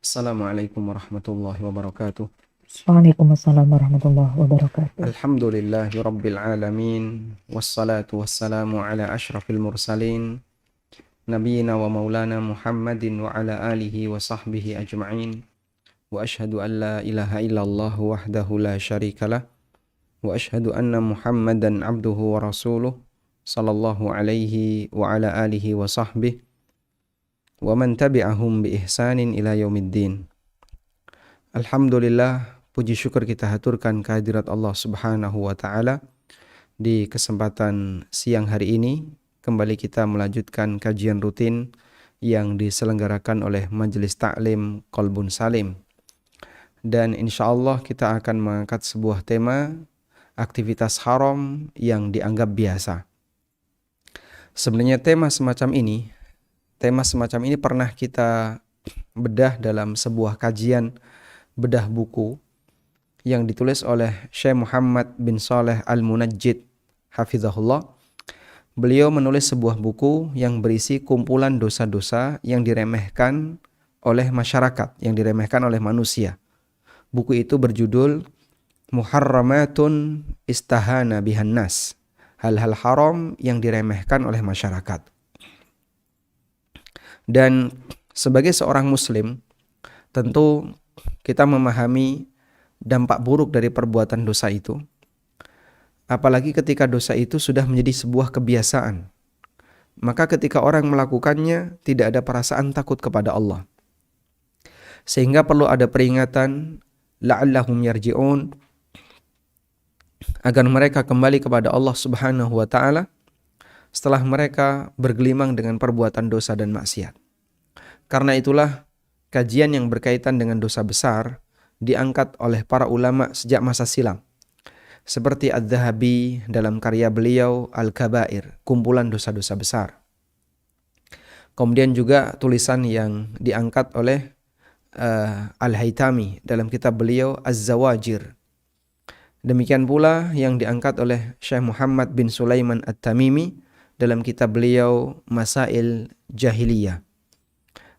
Assalamualaikum warahmatullahi wabarakatuh. Waalaikumsalam warahmatullahi wabarakatuh. Alhamdulillahi rabbil alamin. Wassalatu wassalamu ala ashrafil mursalin. Nabiyyina wa maulana Muhammadin wa ala alihi wa sahbihi ajma'in. Wa ashhadu an la ilaha illallah wahdahu la syarikalah. Wa ashhadu anna Muhammadan abduhu wa rasuluh. Sallallahu alaihi wa ala alihi wa sahbihi. Wa man tabi'ahum bi ihsanin ila yaumiddin. Alhamdulillah, puji syukur kita haturkan kehadirat Allah Subhanahu wa taala. Di kesempatan siang hari ini kembali kita melanjutkan kajian rutin yang diselenggarakan oleh Majelis Ta'lim Qalbun Salim. Dan insyaallah kita akan mengangkat sebuah tema aktivitas haram yang dianggap biasa. Sebenarnya tema semacam ini pernah kita bedah dalam sebuah kajian bedah buku yang ditulis oleh Syekh Muhammad bin Shalih Al-Munajjid hafizahullah. Beliau menulis sebuah buku yang berisi kumpulan dosa-dosa yang diremehkan oleh masyarakat, yang diremehkan oleh manusia. Buku itu berjudul Muharramatun Istahana Bihan Nas, hal-hal haram yang diremehkan oleh masyarakat. Dan sebagai seorang muslim, tentu kita memahami dampak buruk dari perbuatan dosa itu. Apalagi ketika dosa itu sudah menjadi sebuah kebiasaan. Maka ketika orang melakukannya, tidak ada perasaan takut kepada Allah. Sehingga perlu ada peringatan, la'allahum yarji'un, agar mereka kembali kepada Allah Subhanahu wa ta'ala setelah mereka bergelimang dengan perbuatan dosa dan maksiat. Karena itulah kajian yang berkaitan dengan dosa besar diangkat oleh para ulama sejak masa silam. Seperti Adz-Dzahabi dalam karya beliau Al-Kabair, kumpulan dosa-dosa besar. Kemudian juga tulisan yang diangkat oleh Al-Haytami dalam kitab beliau Az-Zawajir. Demikian pula yang diangkat oleh Syekh Muhammad bin Sulaiman At-Tamimi dalam kitab beliau Masail Jahiliyah.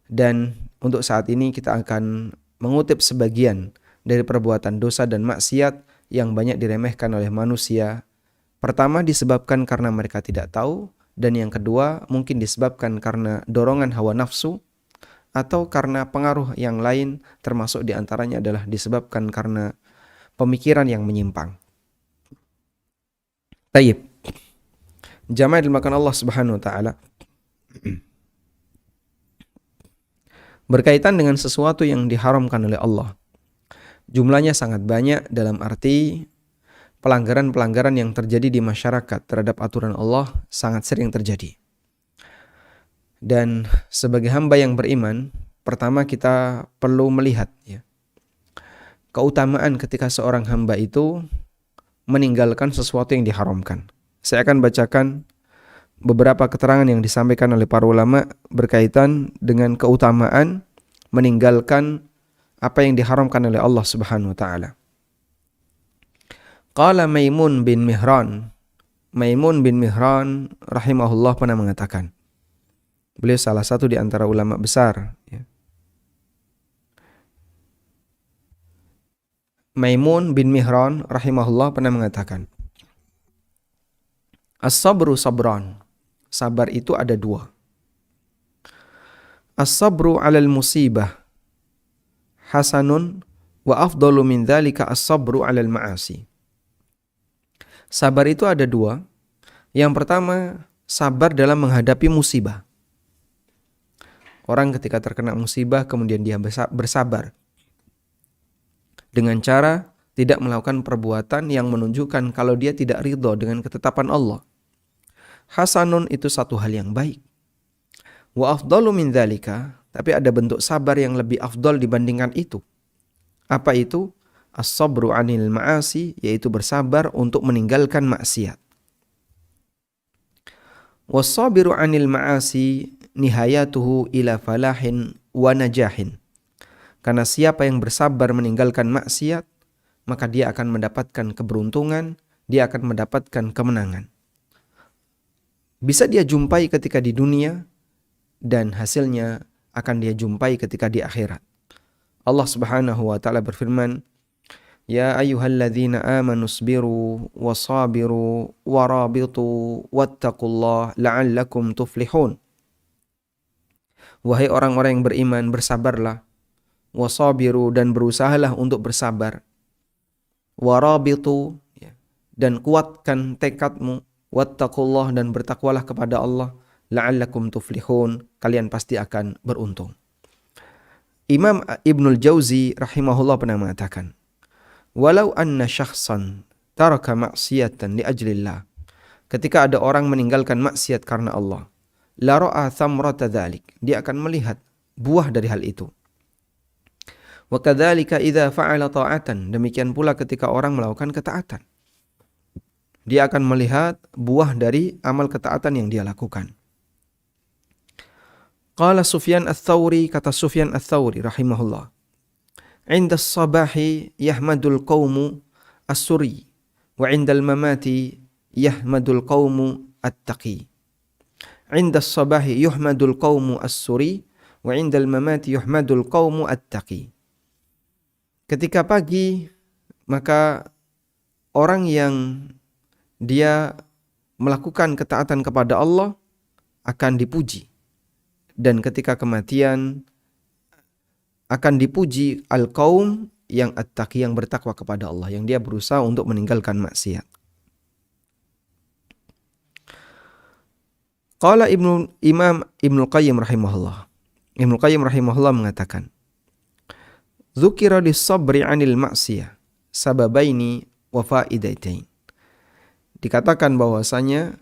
Dan untuk saat ini kita akan mengutip sebagian dari perbuatan dosa dan maksiat yang banyak diremehkan oleh manusia. Pertama disebabkan karena mereka tidak tahu, dan yang kedua mungkin disebabkan karena dorongan hawa nafsu atau karena pengaruh yang lain, termasuk diantaranya adalah disebabkan karena pemikiran yang menyimpang. Tayyib. Jamaah dimakan Allah Subhanahu wa taala. Berkaitan dengan sesuatu yang diharamkan oleh Allah. Jumlahnya sangat banyak dalam arti pelanggaran-pelanggaran yang terjadi di masyarakat terhadap aturan Allah sangat sering terjadi. Dan sebagai hamba yang beriman, pertama kita perlu melihat keutamaan ketika seorang hamba itu meninggalkan sesuatu yang diharamkan. Saya akan bacakan beberapa keterangan yang disampaikan oleh para ulama berkaitan dengan keutamaan meninggalkan apa yang diharamkan oleh Allah Subhanahu wa taala. Qala Maimun bin Mihran rahimahullah pernah mengatakan. Beliau salah satu di antara ulama besar. Maimun bin Mihran rahimahullah pernah mengatakan, As-sabru sabran. Sabar itu ada dua. As-sabru 'alal musibah hasanun wa afdalu min dzalika as-sabru 'alal ma'asi. Sabar itu ada dua. Yang pertama, sabar dalam menghadapi musibah. Orang ketika terkena musibah kemudian dia bersabar dengan cara tidak melakukan perbuatan yang menunjukkan kalau dia tidak ridho dengan ketetapan Allah. Hasanun itu satu hal yang baik. Wa afdalu min dzalika, tapi ada bentuk sabar yang lebih afdal dibandingkan itu. Apa itu? As-sabru 'anil ma'asi, yaitu bersabar untuk meninggalkan maksiat. Was-sabiru 'anil ma'asi nihayatuhu ila falahin wa najahin. Karena siapa yang bersabar meninggalkan maksiat, maka dia akan mendapatkan keberuntungan, dia akan mendapatkan kemenangan. Bisa dia jumpai ketika di dunia, dan hasilnya akan dia jumpai ketika di akhirat. Allah Subhanahu wa taala berfirman, "Ya ayyuhalladzina amanu sabiru wasabiru warabitu wattaqullaha la'allakum tuflihun." Wahai orang-orang yang beriman, bersabarlah, wasabiru, dan berusahalah untuk bersabar, warabitu, ya, dan kuatkan tekadmu, wattaqullah, dan bertakwalah kepada Allah, la'allakum tuflihun, kalian pasti akan beruntung. Imam Ibnul Jauzi rahimahullah pernah mengatakan, walau anna syakhsan taraka maksiatan li ajlillah, ketika ada orang meninggalkan maksiat karena Allah, la ra'a thamrata dzalik, dia akan melihat buah dari hal itu. Wa kadzalika idza fa'ala ta'atan, demikian pula ketika orang melakukan ketaatan, dia akan melihat buah dari amal ketaatan yang dia lakukan. Qala Sufyan ats-Tsauri, kata Sufyan ats-Tsauri rahimahullah, "Inda as-sabahi yahmadul qaumu as-suri, wa 'indal mamati yahmadul qaumu at-taqi." Inda as-sabahi yuhmadul qaumu as-suri, wa 'indal mamati yuhmadul qaumu at-taqi. Ketika pagi, maka orang yang dia melakukan ketaatan kepada Allah akan dipuji, dan ketika kematian akan dipuji al-qaum yang at-taqi, yang bertakwa kepada Allah, yang dia berusaha untuk meninggalkan maksiat. Qala Imam Ibnu Qayyim rahimahullah. Ibnu Qayyim rahimahullah mengatakan, dzukira lis-sabri 'anil ma'siyah sababaini wa faidatain. Dikatakan bahwasanya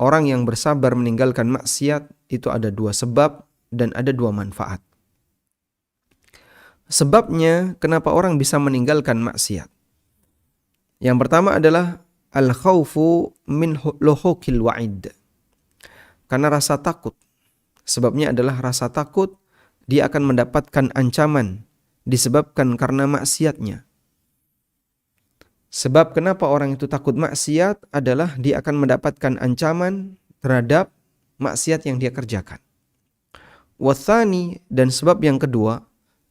orang yang bersabar meninggalkan maksiat itu ada dua sebab dan ada dua manfaat. Sebabnya kenapa orang bisa meninggalkan maksiat? Yang pertama adalah al-khaufu min luhuqil wa'id. Karena rasa takut. Sebabnya adalah rasa takut dia akan mendapatkan ancaman disebabkan karena maksiatnya. Sebab kenapa orang itu takut maksiat adalah dia akan mendapatkan ancaman terhadap maksiat yang dia kerjakan. Wathani, dan sebab yang kedua,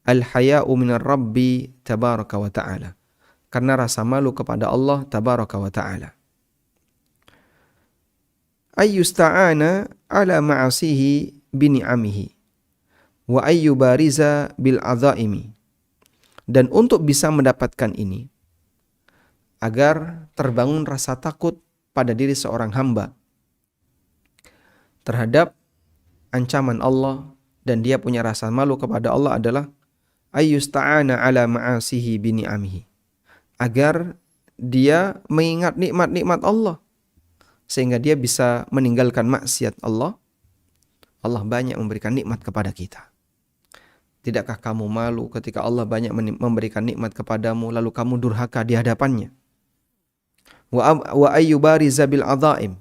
al-haya'u minar rabbi tabaraka wa ta'ala. Karena rasa malu kepada Allah tabaraka wa ta'ala. Ayyusta'ana ala ma'asihi bini'amihi wa ayyubariza bil adzaimi. Dan untuk bisa mendapatkan ini, agar terbangun rasa takut pada diri seorang hamba terhadap ancaman Allah, dan dia punya rasa malu kepada Allah, adalah ayyusta'ana ala ma'asihi bini'amihi, agar dia mengingat nikmat-nikmat Allah sehingga dia bisa meninggalkan maksiat Allah. Allah banyak memberikan nikmat kepada kita. Tidakkah kamu malu ketika Allah banyak memberikan nikmat kepadamu lalu kamu durhaka di hadapannya? Wa ayyubariza bil adzaim,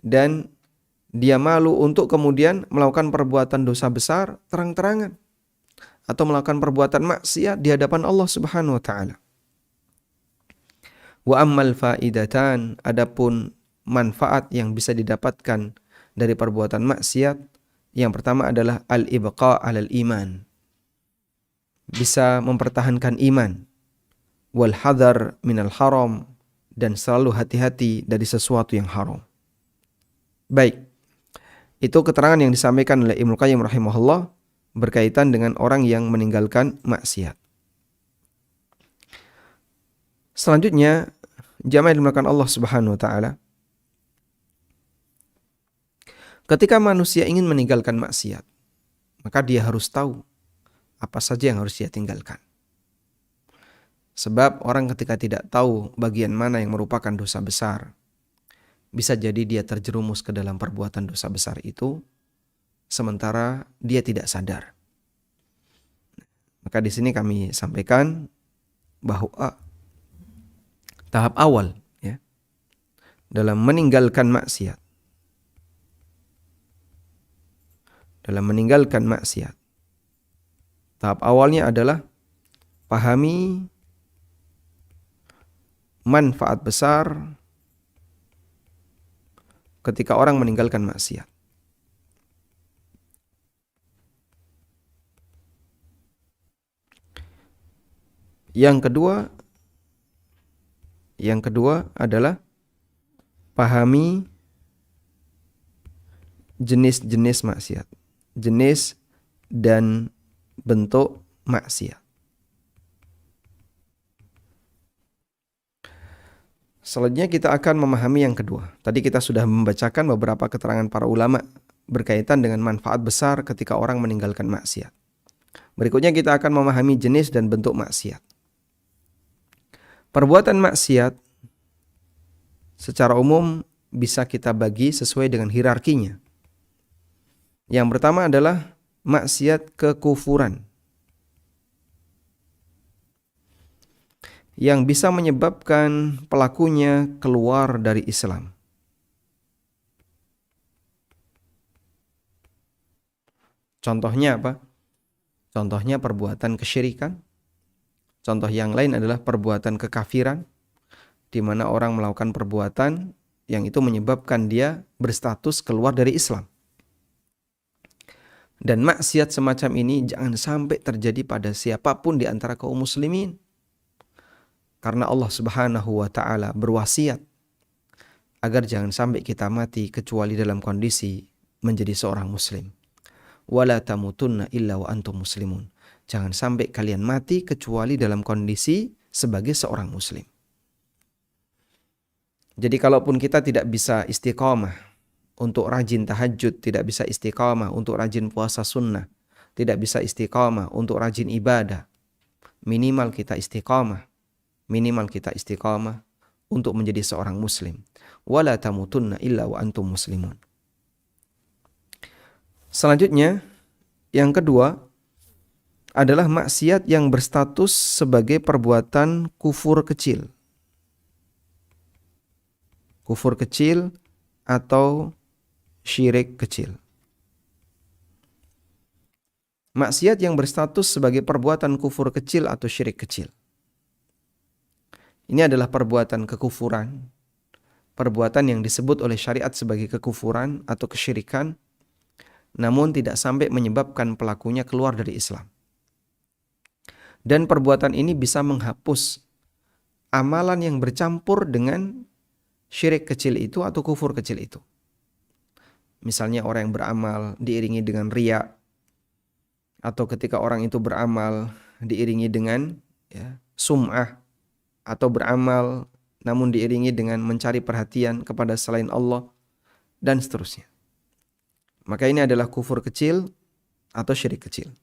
dan dia malu untuk kemudian melakukan perbuatan dosa besar terang-terangan atau melakukan perbuatan maksiat di hadapan Allah Subhanahu wa taala. Wa ammal faidatan, adapun manfaat yang bisa didapatkan dari perbuatan maksiat, yang pertama adalah al-ibqa' alal iman, bisa mempertahankan iman, wal hadar minal haram, dan selalu hati-hati dari sesuatu yang haram. Baik, itu keterangan yang disampaikan oleh Ibnu Qayyim rahimahullah berkaitan dengan orang yang meninggalkan maksiat. Selanjutnya, jamaah yang dimuliakan Allah Subhanahu wa taala, ketika manusia ingin meninggalkan maksiat, maka dia harus tahu apa saja yang harus dia tinggalkan. Sebab orang ketika tidak tahu bagian mana yang merupakan dosa besar, bisa jadi dia terjerumus ke dalam perbuatan dosa besar itu, sementara dia tidak sadar. Maka di sini kami sampaikan bahwa tahap awal, ya, dalam meninggalkan maksiat, tahap awalnya adalah pahami manfaat besar ketika orang meninggalkan maksiat. Yang kedua adalah pahami jenis-jenis maksiat, jenis dan bentuk maksiat. Selanjutnya kita akan memahami yang kedua. Tadi kita sudah membacakan beberapa keterangan para ulama berkaitan dengan manfaat besar ketika orang meninggalkan maksiat. Berikutnya kita akan memahami jenis dan bentuk maksiat. Perbuatan maksiat secara umum bisa kita bagi sesuai dengan hierarkinya. Yang pertama adalah maksiat kekufuran, yang bisa menyebabkan pelakunya keluar dari Islam. Contohnya apa? Contohnya perbuatan kesyirikan. Contoh yang lain adalah perbuatan kekafiran, di mana orang melakukan perbuatan yang itu menyebabkan dia berstatus keluar dari Islam. Dan maksiat semacam ini jangan sampai terjadi pada siapapun di antara kaum muslimin. Karena Allah Subhanahu wa ta'ala berwasiat agar jangan sampai kita mati kecuali dalam kondisi menjadi seorang muslim. Wala tamutunna illa wa antum muslimun. Jangan sampai kalian mati kecuali dalam kondisi sebagai seorang muslim. Jadi kalaupun kita tidak bisa istiqamah untuk rajin tahajud, tidak bisa istiqamah untuk rajin puasa sunnah, tidak bisa istiqamah untuk rajin ibadah, minimal kita istiqamah untuk menjadi seorang muslim. Wala tamutunna illa wa antum muslimun. Selanjutnya, yang kedua adalah maksiat yang berstatus sebagai perbuatan kufur kecil. Kufur kecil atau syirik kecil. Maksiat yang berstatus sebagai perbuatan kufur kecil atau syirik kecil. Ini adalah perbuatan kekufuran, perbuatan yang disebut oleh syariat sebagai kekufuran atau kesyirikan, namun tidak sampai menyebabkan pelakunya keluar dari Islam. Dan perbuatan ini bisa menghapus amalan yang bercampur dengan syirik kecil itu atau kufur kecil itu. Misalnya orang yang beramal diiringi dengan riya, atau ketika orang itu beramal diiringi dengan sum'ah, atau beramal namun diiringi dengan mencari perhatian kepada selain Allah, dan seterusnya. Maka ini adalah kufur kecil atau syirik kecil.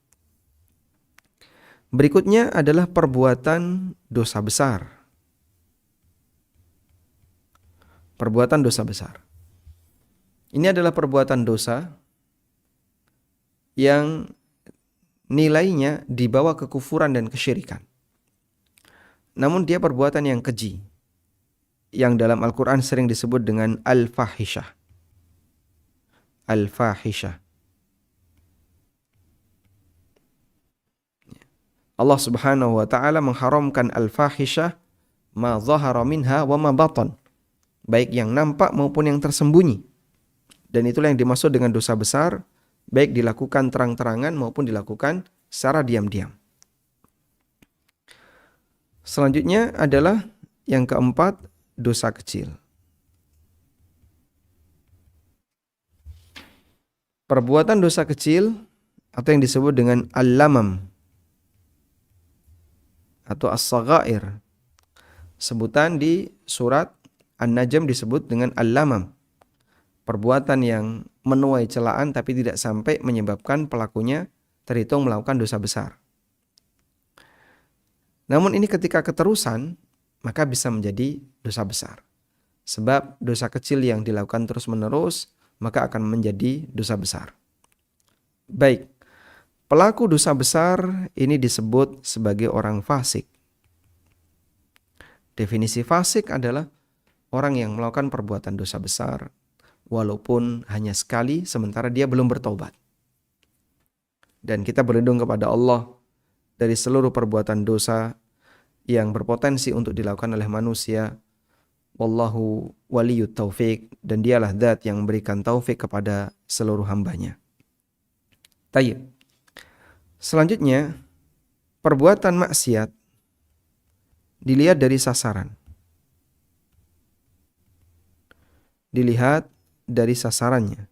Berikutnya adalah perbuatan dosa besar. Perbuatan dosa besar. Ini adalah perbuatan dosa yang nilainya di bawah kekufuran dan kesyirikan. Namun dia perbuatan yang keji, yang dalam Al-Quran sering disebut dengan al-fahishah. Al-fahishah. Allah Subhanahu wa ta'ala mengharamkan al-fahishah ma zahara minha wa ma batan, baik yang nampak maupun yang tersembunyi. Dan itulah yang dimaksud dengan dosa besar, baik dilakukan terang-terangan maupun dilakukan secara diam-diam. Selanjutnya adalah yang keempat, dosa kecil. Perbuatan dosa kecil atau yang disebut dengan al-lamam atau as-saghair. Sebutan di surat An-Najm disebut dengan al-lamam. Perbuatan yang menuai celaan tapi tidak sampai menyebabkan pelakunya terhitung melakukan dosa besar. Namun ini ketika keterusan, maka bisa menjadi dosa besar. Sebab dosa kecil yang dilakukan terus-menerus, maka akan menjadi dosa besar. Baik, pelaku dosa besar ini disebut sebagai orang fasik. Definisi fasik adalah orang yang melakukan perbuatan dosa besar, walaupun hanya sekali, sementara dia belum bertobat. Dan kita berlindung kepada Allah dari seluruh perbuatan dosa yang berpotensi untuk dilakukan oleh manusia. Wallahu waliyut taufik, dan dialah zat yang memberikan taufik kepada seluruh hambanya. Tayyib. Selanjutnya, perbuatan maksiat dilihat dari sasaran. Dilihat dari sasarannya.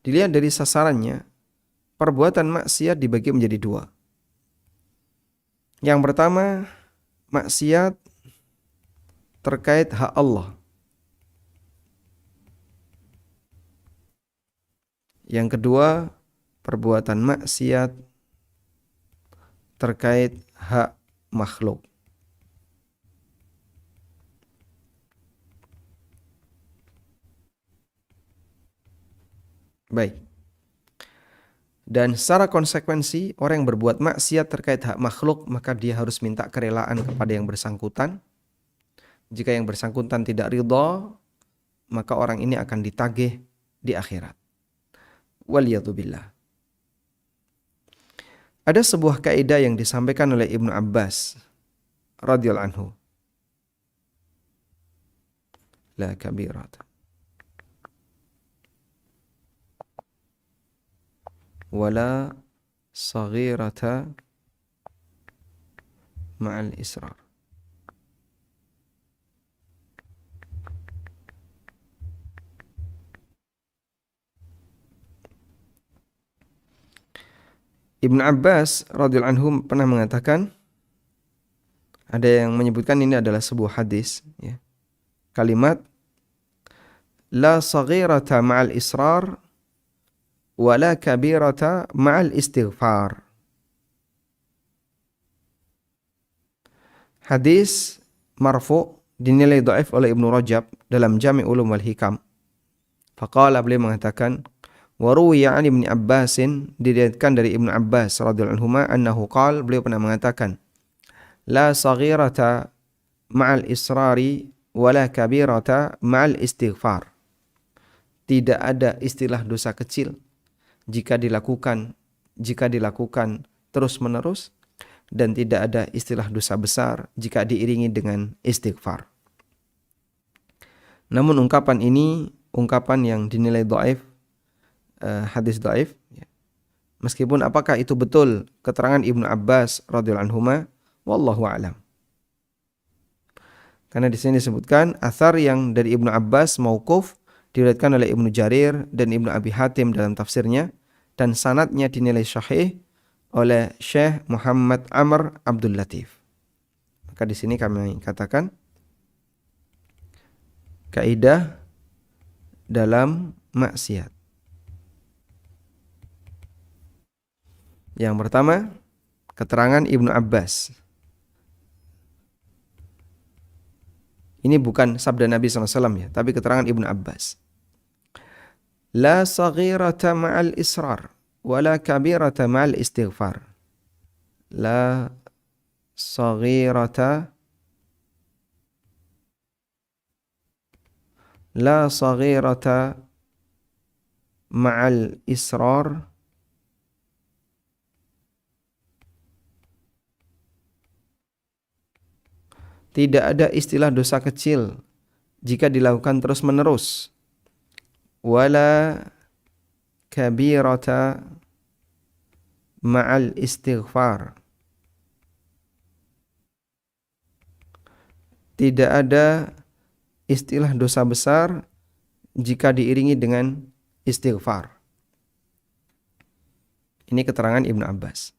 Dilihat dari sasarannya, perbuatan maksiat dibagi menjadi dua. Yang pertama, maksiat terkait hak Allah. Yang kedua, perbuatan maksiat terkait hak makhluk. Baik. Dan secara konsekuensi, orang yang berbuat maksiat terkait hak makhluk, maka dia harus minta kerelaan kepada yang bersangkutan. Jika yang bersangkutan tidak ridha, maka orang ini akan ditagih di akhirat. Waliyadzubillah. Ada sebuah kaidah yang disampaikan oleh Ibnu Abbas radhiyallahu anhu. La kabirata wala saghirata ma'al israr. Ibnu Abbas radhiyallahu anhu pernah mengatakan, ada yang menyebutkan ini adalah sebuah hadis, ya. Kalimat la saghirata ma'al israr wala kabirata ma'al istighfar. Hadis marfu dinilai dhaif oleh Ibnu Rajab dalam Jami' Ulum wal Hikam. Faqala, beliau mengatakan, wa ruwiya 'an Ibnu Abbasin, diriwayatkan dari Ibnu Abbas radhiyallahu anhuma annahu qala, beliau pernah mengatakan, la saghirata ma'al israri wala kabirata ma'al istighfar. Tidak ada istilah dosa kecil jika dilakukan terus-menerus, dan tidak ada istilah dosa besar jika diiringi dengan istighfar. Namun ungkapan ini ungkapan yang dinilai dhaif, hadis dhaif, ya. Meskipun apakah itu betul keterangan Ibnu Abbas radhiyallahu anhuma, wallahu a'lam. Karena di sini disebutkan athar yang dari Ibnu Abbas mauquf diriwayatkan oleh Ibnu Jarir dan Ibnu Abi Hatim dalam tafsirnya, dan sanadnya dinilai sahih oleh Syekh Muhammad Amr Abdul Latif. Maka di sini kami katakan kaidah dalam maksiat. Yang pertama, keterangan Ibnu Abbas. Ini bukan sabda Nabi SAW, ya, tapi keterangan Ibnu Abbas. La saghirata ma'al israr wala kabirata ma'al istighfar. La saghirata ma'al israr tidak ada istilah dosa kecil jika dilakukan terus-menerus. Wala kabirata ma'al istighfar. Tidak ada istilah dosa besar jika diiringi dengan istighfar. Ini keterangan Ibnu Abbas.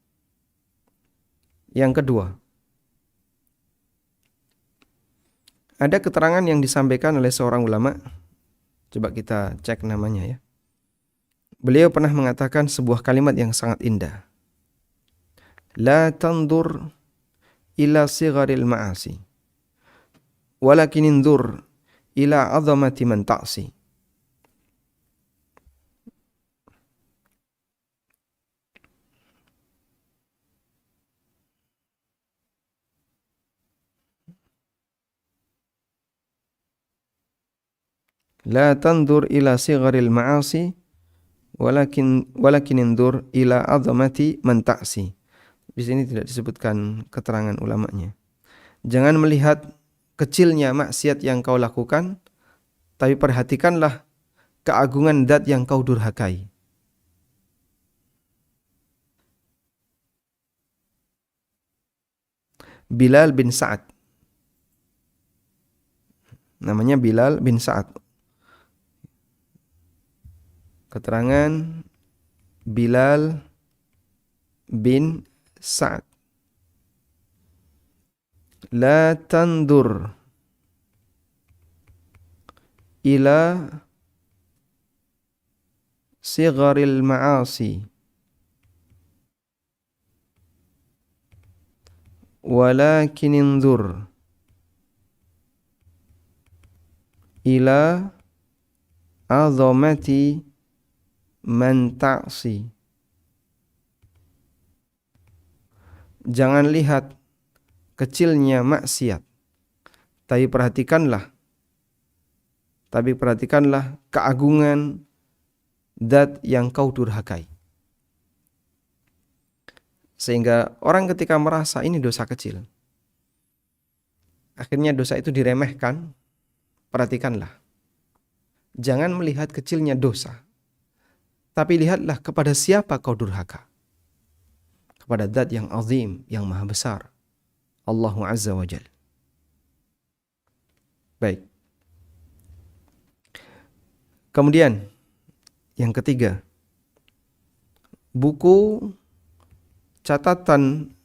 Yang kedua, ada keterangan yang disampaikan oleh seorang ulama. Coba kita cek namanya, ya. Beliau pernah mengatakan sebuah kalimat yang sangat indah. La tandur ila sigharil ma'asi, walakin indur ila azamati man ta'si. La tandur ila sigharil ma'asi walakin indur ila azamati man ta'si. Di sini tidak disebutkan keterangan ulamanya. Jangan melihat kecilnya maksiat yang kau lakukan, tapi perhatikanlah keagungan zat yang kau durhakai. Bilal bin Sa'ad. Namanya Bilal bin Sa'ad. Keterangan Bilal bin Sa'ad. La tandur ila sigharil ma'asi walakin indur ila azamati man ta'si. Jangan lihat kecilnya maksiat, tapi perhatikanlah keagungan zat yang kau durhakai. Sehingga orang ketika merasa ini dosa kecil, akhirnya dosa itu diremehkan, perhatikanlah. Jangan melihat kecilnya dosa, tapi lihatlah kepada siapa kau durhaka. Kepada zat yang azim, yang maha besar, Allah Azza wa Jalla. Baik. Kemudian yang ketiga, buku catatan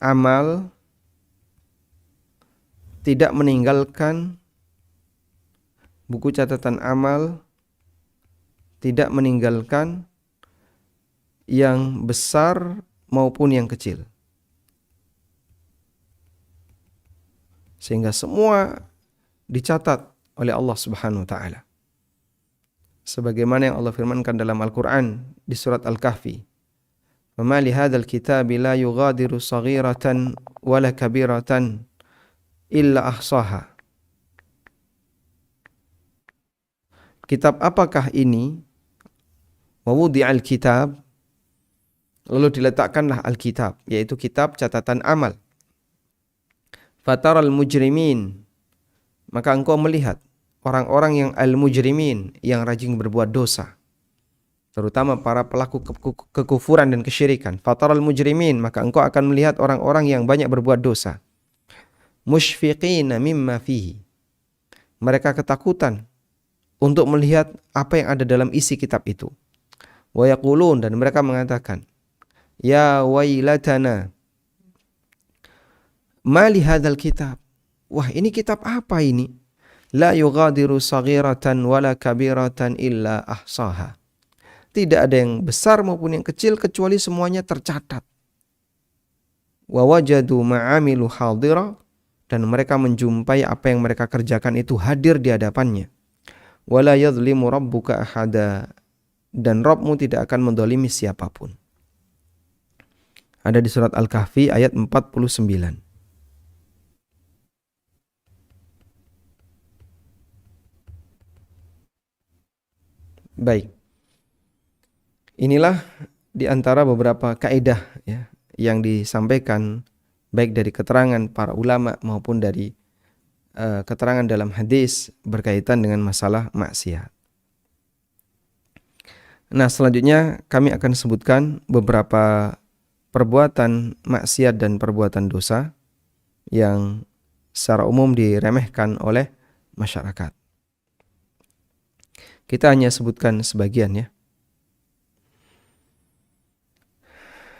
amal tidak meninggalkan yang besar maupun yang kecil. Sehingga semua dicatat oleh Allah Subhanahu wa taala. Sebagaimana yang Allah firmankan dalam Al-Qur'an di surat Al-Kahfi. "Wa ma li hadzal kitabi la yughadiru shaghiratan wala kabiratan illa ahsaha." Kitab apakah ini? Wa wudi'al kitab, lalu diletakkanlah Alkitab, yaitu kitab catatan amal. Fataral mujrimin, maka engkau melihat orang-orang yang al-mujrimin, yang rajin berbuat dosa, terutama para pelaku kekufuran dan kesyirikan. Fataral mujrimin, maka engkau akan melihat orang-orang yang banyak berbuat dosa. Musyfiqina mimma fihi, mereka ketakutan untuk melihat apa yang ada dalam isi kitab itu. Wa yaqulun, dan mereka mengatakan, ya wailatana, mali hadzal kitab, wah ini kitab apa ini? La yughadiru saghiratan wala kabiratan illa ahsaha. Tidak ada yang besar maupun yang kecil kecuali semuanya tercatat. Wa wajadu ma'amilu hadira, dan mereka menjumpai apa yang mereka kerjakan itu hadir di hadapannya. Wala yadhlimu rabbuka ahada, dan Rabbmu tidak akan mendolimi siapapun. Ada di surat Al-Kahfi ayat 49. Baik. Inilah di antara beberapa kaidah ya, yang disampaikan baik dari keterangan para ulama maupun dari keterangan dalam hadis berkaitan dengan masalah maksiat. Nah, selanjutnya kami akan sebutkan beberapa perbuatan maksiat dan perbuatan dosa yang secara umum diremehkan oleh masyarakat. Kita hanya sebutkan sebagian ya.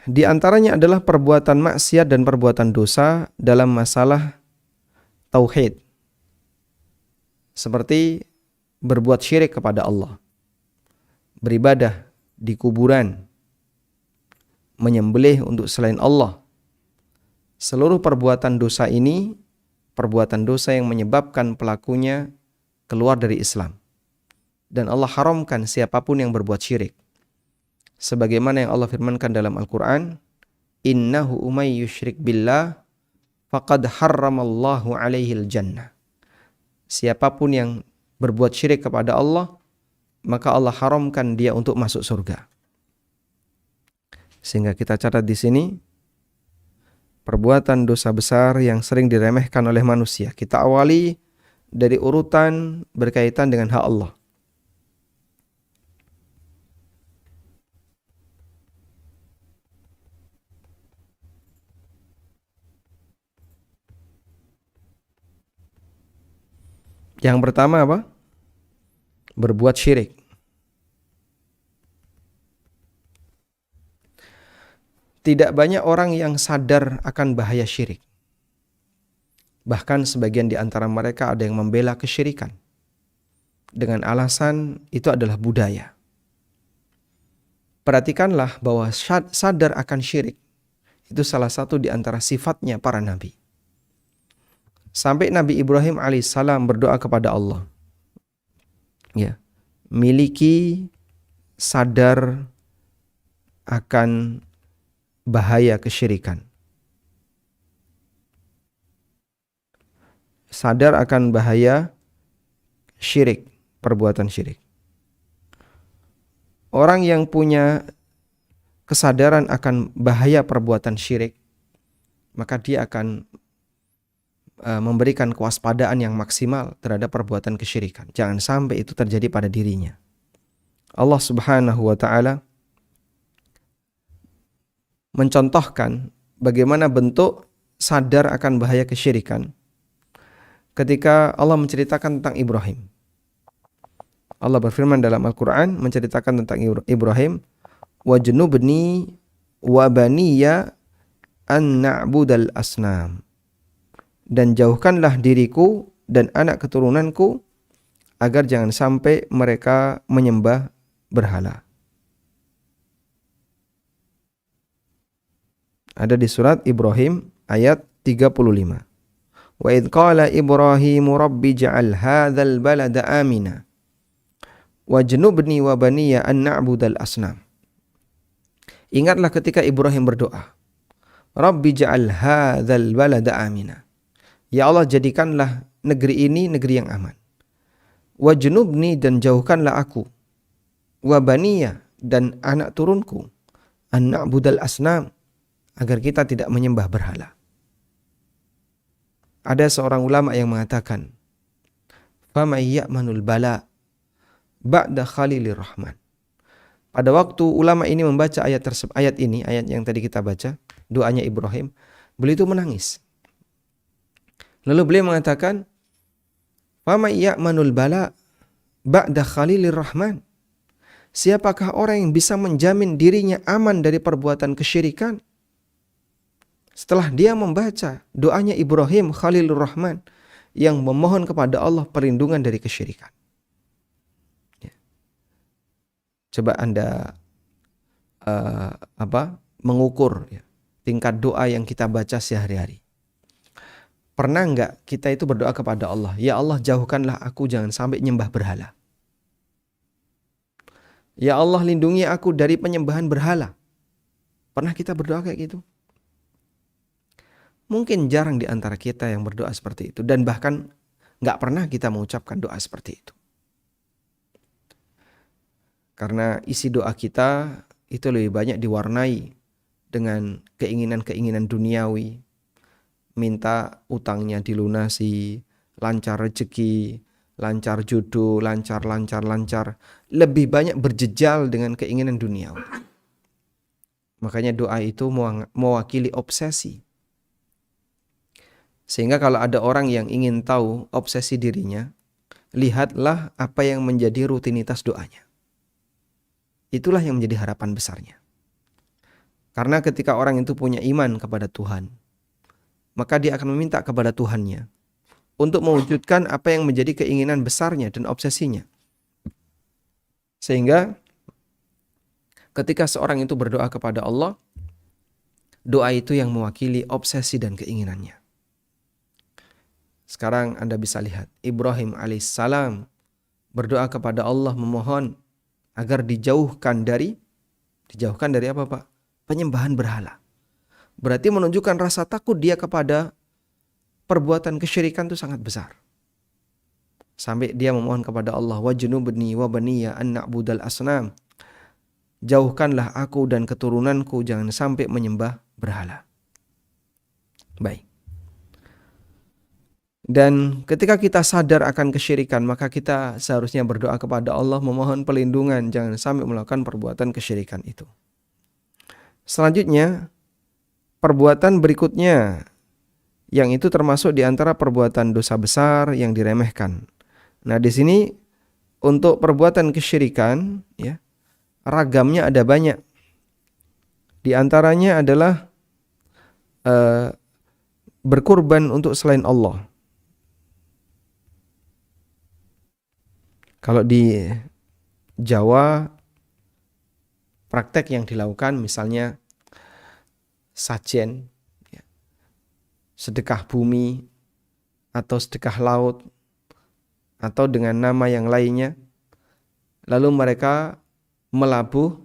Di antaranya adalah perbuatan maksiat dan perbuatan dosa dalam masalah tauhid. Seperti berbuat syirik kepada Allah, beribadah di kuburan, menyembelih untuk selain Allah. Seluruh perbuatan dosa ini perbuatan dosa yang menyebabkan pelakunya keluar dari Islam. Dan Allah haramkan siapapun yang berbuat syirik. Sebagaimana yang Allah firmankan dalam Al-Quran, innahu umay yushrik billah faqad harramallahu alaihil jannah. Siapapun yang berbuat syirik kepada Allah, maka Allah haramkan dia untuk masuk surga. Sehingga kita catat di sini perbuatan dosa besar yang sering diremehkan oleh manusia. Kita awali dari urutan berkaitan dengan hak Allah. Yang pertama apa? Berbuat syirik. Tidak banyak orang yang sadar akan bahaya syirik. Bahkan sebagian di antara mereka ada yang membela kesyirikan dengan alasan itu adalah budaya. Perhatikanlah bahwa sadar akan syirik itu salah satu di antara sifatnya para nabi. Sampai Nabi Ibrahim alaihissalam berdoa kepada Allah, ya, miliki sadar akan bahaya kesyirikan. Sadar akan bahaya syirik, perbuatan syirik. Orang yang punya kesadaran akan bahaya perbuatan syirik, maka dia akan memberikan kewaspadaan yang maksimal terhadap perbuatan kesyirikan. Jangan sampai itu terjadi pada dirinya. Allah Subhanahu wa taala mencontohkan bagaimana bentuk sadar akan bahaya kesyirikan ketika Allah menceritakan tentang Ibrahim. Allah berfirman dalam Al-Quran menceritakan tentang Ibrahim, wajnubni wa baniya an na'budal asnam, dan jauhkanlah diriku dan anak keturunanku agar jangan sampai mereka menyembah berhala. Ada di surat Ibrahim ayat 35. Wa idh qala Ibrahimu rabbi ja'al hadzal balada amina wajnubni wa baniya an na'budal asnam. Ingatlah ketika Ibrahim berdoa, Rabbi ja'al hadzal balada amina. Ya Allah, jadikanlah negeri ini negeri yang aman. Wajnubni, dan jauhkanlah aku, wa baniya, dan anak turunku, an na'budal asnam, agar kita tidak menyembah berhala. Ada seorang ulama yang mengatakan, faman ya'manul bala ba'da khalilir rahman. Pada waktu ulama ini membaca ayat ini, ayat yang tadi kita baca, doanya Ibrahim, beliau itu menangis. Lalu beliau mengatakan, faman ya'manul bala ba'da khalilir rahman. Siapakah orang yang bisa menjamin dirinya aman dari perbuatan kesyirikan setelah dia membaca doanya Ibrahim Khalilur Rahman yang memohon kepada Allah perlindungan dari kesyirikan? Ya. Coba Anda mengukur ya, tingkat doa yang kita baca sehari-hari. Pernah enggak kita itu berdoa kepada Allah, ya Allah, jauhkanlah aku jangan sampai nyembah berhala. Ya Allah, lindungi aku dari penyembahan berhala. Pernah kita berdoa kayak gitu? Mungkin jarang di antara kita yang berdoa seperti itu. Dan bahkan gak pernah kita mengucapkan doa seperti itu. Karena isi doa kita itu lebih banyak diwarnai dengan keinginan-keinginan duniawi. Minta utangnya dilunasi, lancar rezeki, lancar jodoh, lancar. Lebih banyak berjejal dengan keinginan duniawi. Makanya doa itu mewakili obsesi. Sehingga kalau ada orang yang ingin tahu obsesi dirinya, lihatlah apa yang menjadi rutinitas doanya. Itulah yang menjadi harapan besarnya. Karena ketika orang itu punya iman kepada Tuhan, maka dia akan meminta kepada Tuhannya untuk mewujudkan apa yang menjadi keinginan besarnya dan obsesinya. Sehingga ketika seorang itu berdoa kepada Allah, doa itu yang mewakili obsesi dan keinginannya. Sekarang Anda bisa lihat Ibrahim alaihissalam berdoa kepada Allah memohon agar dijauhkan dari apa Pak? Penyembahan berhala. Berarti menunjukkan rasa takut dia kepada perbuatan kesyirikan itu sangat besar. Sampai dia memohon kepada Allah, wajnubni wa baniya an na'budal asnam. Jauhkanlah aku dan keturunanku jangan sampai menyembah berhala. Baik. Dan ketika kita sadar akan kesyirikan, maka kita seharusnya berdoa kepada Allah memohon perlindungan jangan sampai melakukan perbuatan kesyirikan itu. Selanjutnya, perbuatan berikutnya yang itu termasuk di antara perbuatan dosa besar yang diremehkan Nah, di sini untuk perbuatan kesyirikan, ya, ragamnya ada banyak. Di antaranya adalah berkurban untuk selain Allah. Kalau di Jawa, praktek yang dilakukan misalnya sajen, ya, sedekah bumi atau sedekah laut atau dengan nama yang lainnya. Lalu mereka melabuh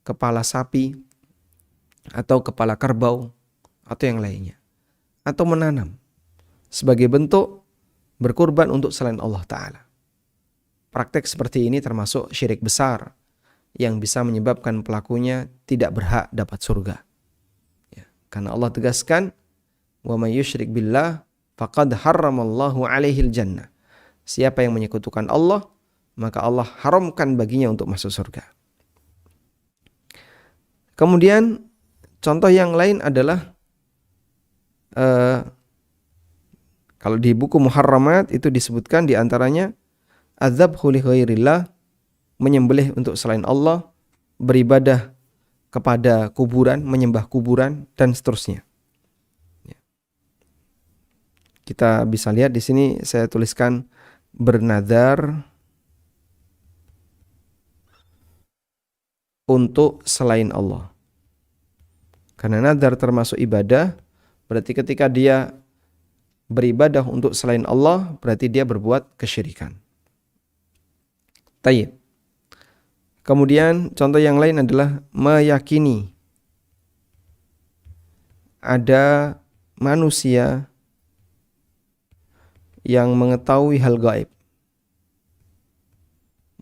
kepala sapi atau kepala kerbau atau yang lainnya, atau menanam sebagai bentuk berkurban untuk selain Allah Ta'ala. Praktek seperti ini termasuk syirik besar yang bisa menyebabkan pelakunya tidak berhak dapat surga, ya, karena Allah tegaskan, wa may yusyrik billah faqad harramallahu alaihil jannah. Siapa yang menyekutukan Allah, maka Allah haramkan baginya untuk masuk surga. Kemudian contoh yang lain adalah kalau di buku Muharramat itu disebutkan di antaranya adzabhu li ghairillah, menyembelih untuk selain Allah, beribadah kepada kuburan, menyembah kuburan, dan seterusnya. Kita bisa lihat di sini saya tuliskan bernadar untuk selain Allah. Karena nadar termasuk ibadah, berarti ketika dia beribadah untuk selain Allah, berarti dia berbuat kesyirikan. Tayyib. Kemudian contoh yang lain adalah meyakini ada manusia yang mengetahui hal gaib.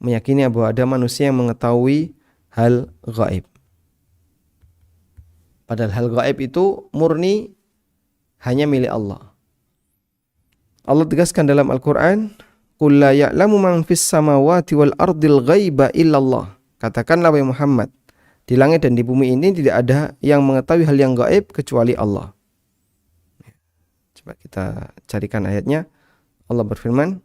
Meyakini bahwa ada manusia yang mengetahui hal gaib. Padahal hal gaib itu murni hanya milik Allah. Allah tegaskan dalam Al-Quran, qul la ya'lamu man fis samawati wal ardil ghaiba illallah. Katakanlah wahai Muhammad, di langit dan di bumi ini tidak ada yang mengetahui hal yang gaib kecuali Allah. Coba kita carikan ayatnya. Allah berfirman,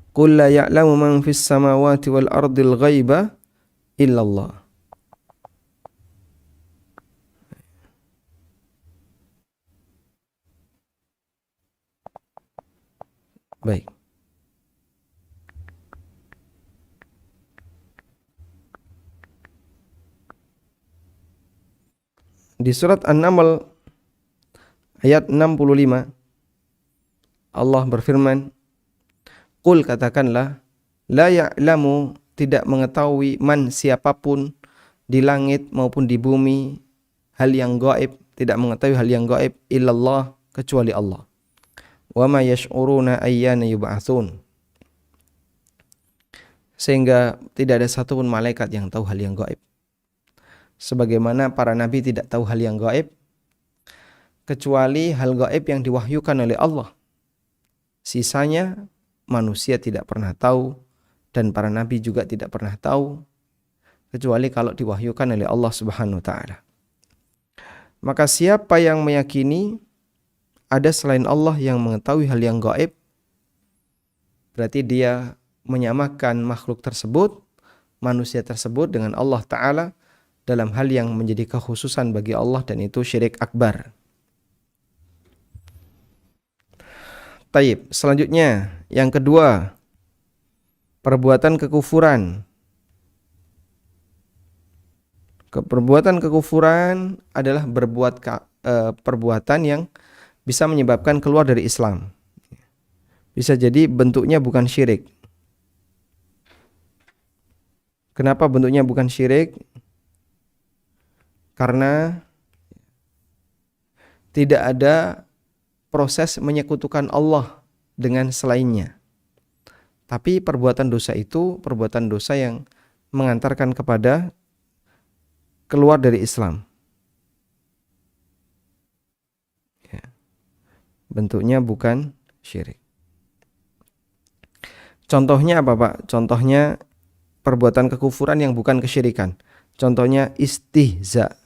qul la ya'lamu man fis samawati wal ardil ghaiba illallah. Baik. Di surat An-Naml ayat 65 Allah berfirman, qul, katakanlah, la ya'lamu, tidak mengetahui, man, siapapun, di langit maupun di bumi, hal yang gaib, tidak mengetahui hal yang gaib, illallah, kecuali Allah. Wa ma yash'uruna ayyana yub'atsun. Sehingga tidak ada satupun malaikat yang tahu hal yang gaib. Sebagaimana para nabi tidak tahu hal yang gaib, kecuali hal gaib yang diwahyukan oleh Allah. Sisanya manusia tidak pernah tahu, dan para nabi juga tidak pernah tahu, kecuali kalau diwahyukan oleh Allah Subhanahu wa ta'ala. Maka siapa yang meyakini ada selain Allah yang mengetahui hal yang gaib, berarti dia menyamakan makhluk tersebut, manusia tersebut, dengan Allah Ta'ala dalam hal yang menjadi kekhususan bagi Allah, dan itu syirik akbar. Taib. Selanjutnya, yang kedua, perbuatan kekufuran. Perbuatan kekufuran adalah perbuatan yang bisa menyebabkan keluar dari Islam. Bisa jadi bentuknya bukan syirik. Kenapa bentuknya bukan syirik? Karena tidak ada proses menyekutukan Allah dengan selainnya. Tapi perbuatan dosa itu perbuatan dosa yang mengantarkan kepada keluar dari Islam. Bentuknya bukan syirik. Contohnya apa, Pak? Contohnya perbuatan kekufuran yang bukan kesyirikan. Contohnya istihza.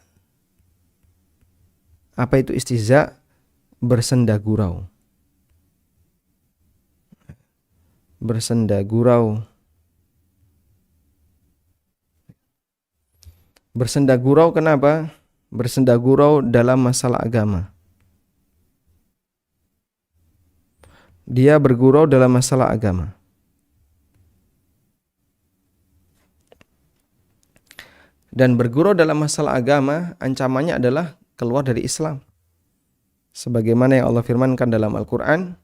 Apa itu istihza? Bersenda gurau. Bersenda gurau. Bersenda gurau kenapa? Bersenda gurau dalam masalah agama. Dia bergurau dalam masalah agama. Dan bergurau dalam masalah agama, ancamannya adalah keluar dari Islam. Sebagaimana yang Allah firmankan dalam Al-Quran,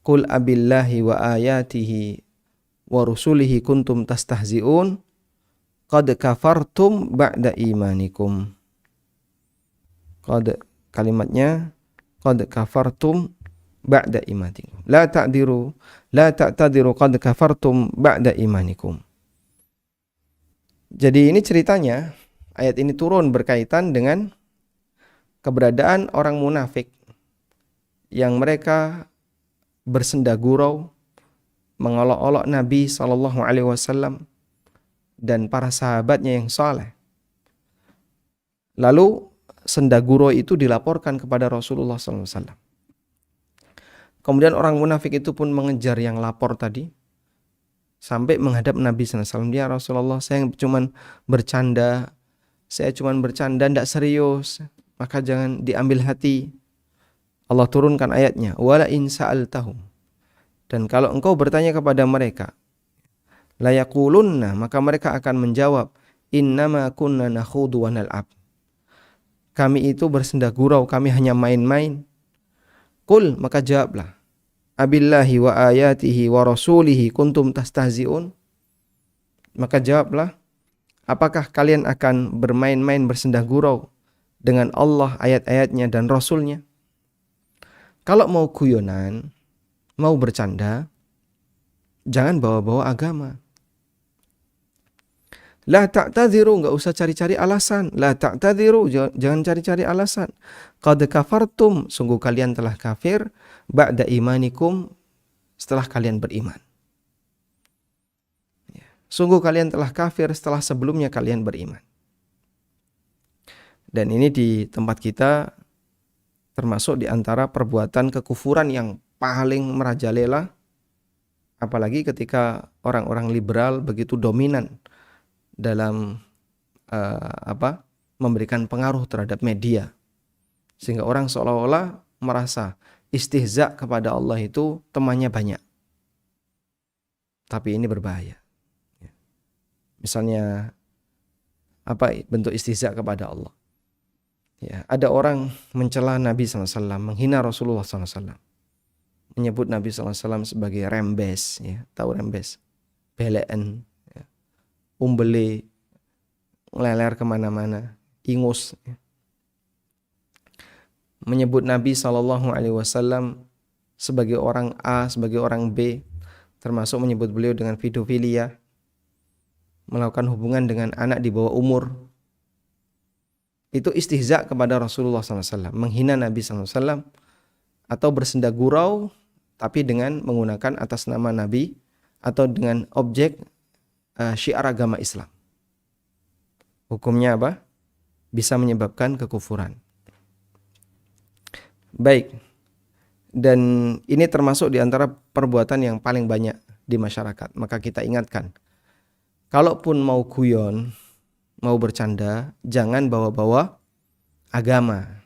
Qul abillahi wa ayatihi wa rusulihi kuntum tastahzi'un, qad kafartum ba'da imanikum. Kalimatnya, qad kafartum ba'da imanikum. La ta'tadiru qad kafartum ba'da imanikum. Jadi ini ceritanya, ayat ini turun berkaitan dengan keberadaan orang munafik yang mereka bersenda gurau, mengolok-olok Nabi SAW dan para sahabatnya yang saleh. Lalu senda gurau itu dilaporkan kepada Rasulullah SAW. Kemudian orang munafik itu pun mengejar yang lapor tadi, sampai menghadap Nabi SAW. Ya Rasulullah, saya cuma bercanda, tidak serius, maka jangan diambil hati. Allah turunkan ayatnya, wala in sa'altahum. Dan kalau engkau bertanya kepada mereka, la yaqulunna, maka mereka akan menjawab, innama kunna nakhudu wa nal'ab. Kami itu bersenda gurau, kami hanya main-main. Qul, maka jawablah, abillahi wa ayatihi wa rasulihi kuntum tastahzi'un. Maka jawablah, apakah kalian akan bermain-main bersenda gurau dengan Allah, ayat-ayatnya dan Rasulnya? Kalau mau guyonan, mau bercanda, jangan bawa-bawa agama. La ta'tadhiru, enggak usah cari-cari alasan. La ta'tadhiru, jangan cari-cari alasan. Qad kafartum, sungguh kalian telah kafir, ba'da imanikum, setelah kalian beriman. Sungguh kalian telah kafir setelah sebelumnya kalian beriman. Dan ini di tempat kita termasuk di antara perbuatan kekufuran yang paling merajalela, apalagi ketika orang-orang liberal begitu dominan dalam memberikan pengaruh terhadap media, sehingga orang seolah-olah merasa istihza kepada Allah itu temannya banyak. Tapi ini berbahaya. Misalnya bentuk istihza kepada Allah? Ya, ada orang mencela Nabi SAW, menghina Rasulullah SAW, menyebut Nabi SAW sebagai rembes, ya, tahu rembes, belen, ya, umbele, ngeleler kemana-mana, ingus, ya. Menyebut Nabi SAW sebagai orang A, sebagai orang B, termasuk menyebut beliau dengan pedofilia, melakukan hubungan dengan anak di bawah umur. Itu istihza kepada Rasulullah SAW, menghina Nabi SAW, atau bersenda gurau tapi dengan menggunakan atas nama Nabi atau dengan objek syiar agama Islam. Hukumnya apa? Bisa menyebabkan kekufuran. Baik. Dan ini termasuk di antara perbuatan yang paling banyak di masyarakat. Maka kita ingatkan, kalaupun mau guyon, mau bercanda, jangan bawa-bawa agama.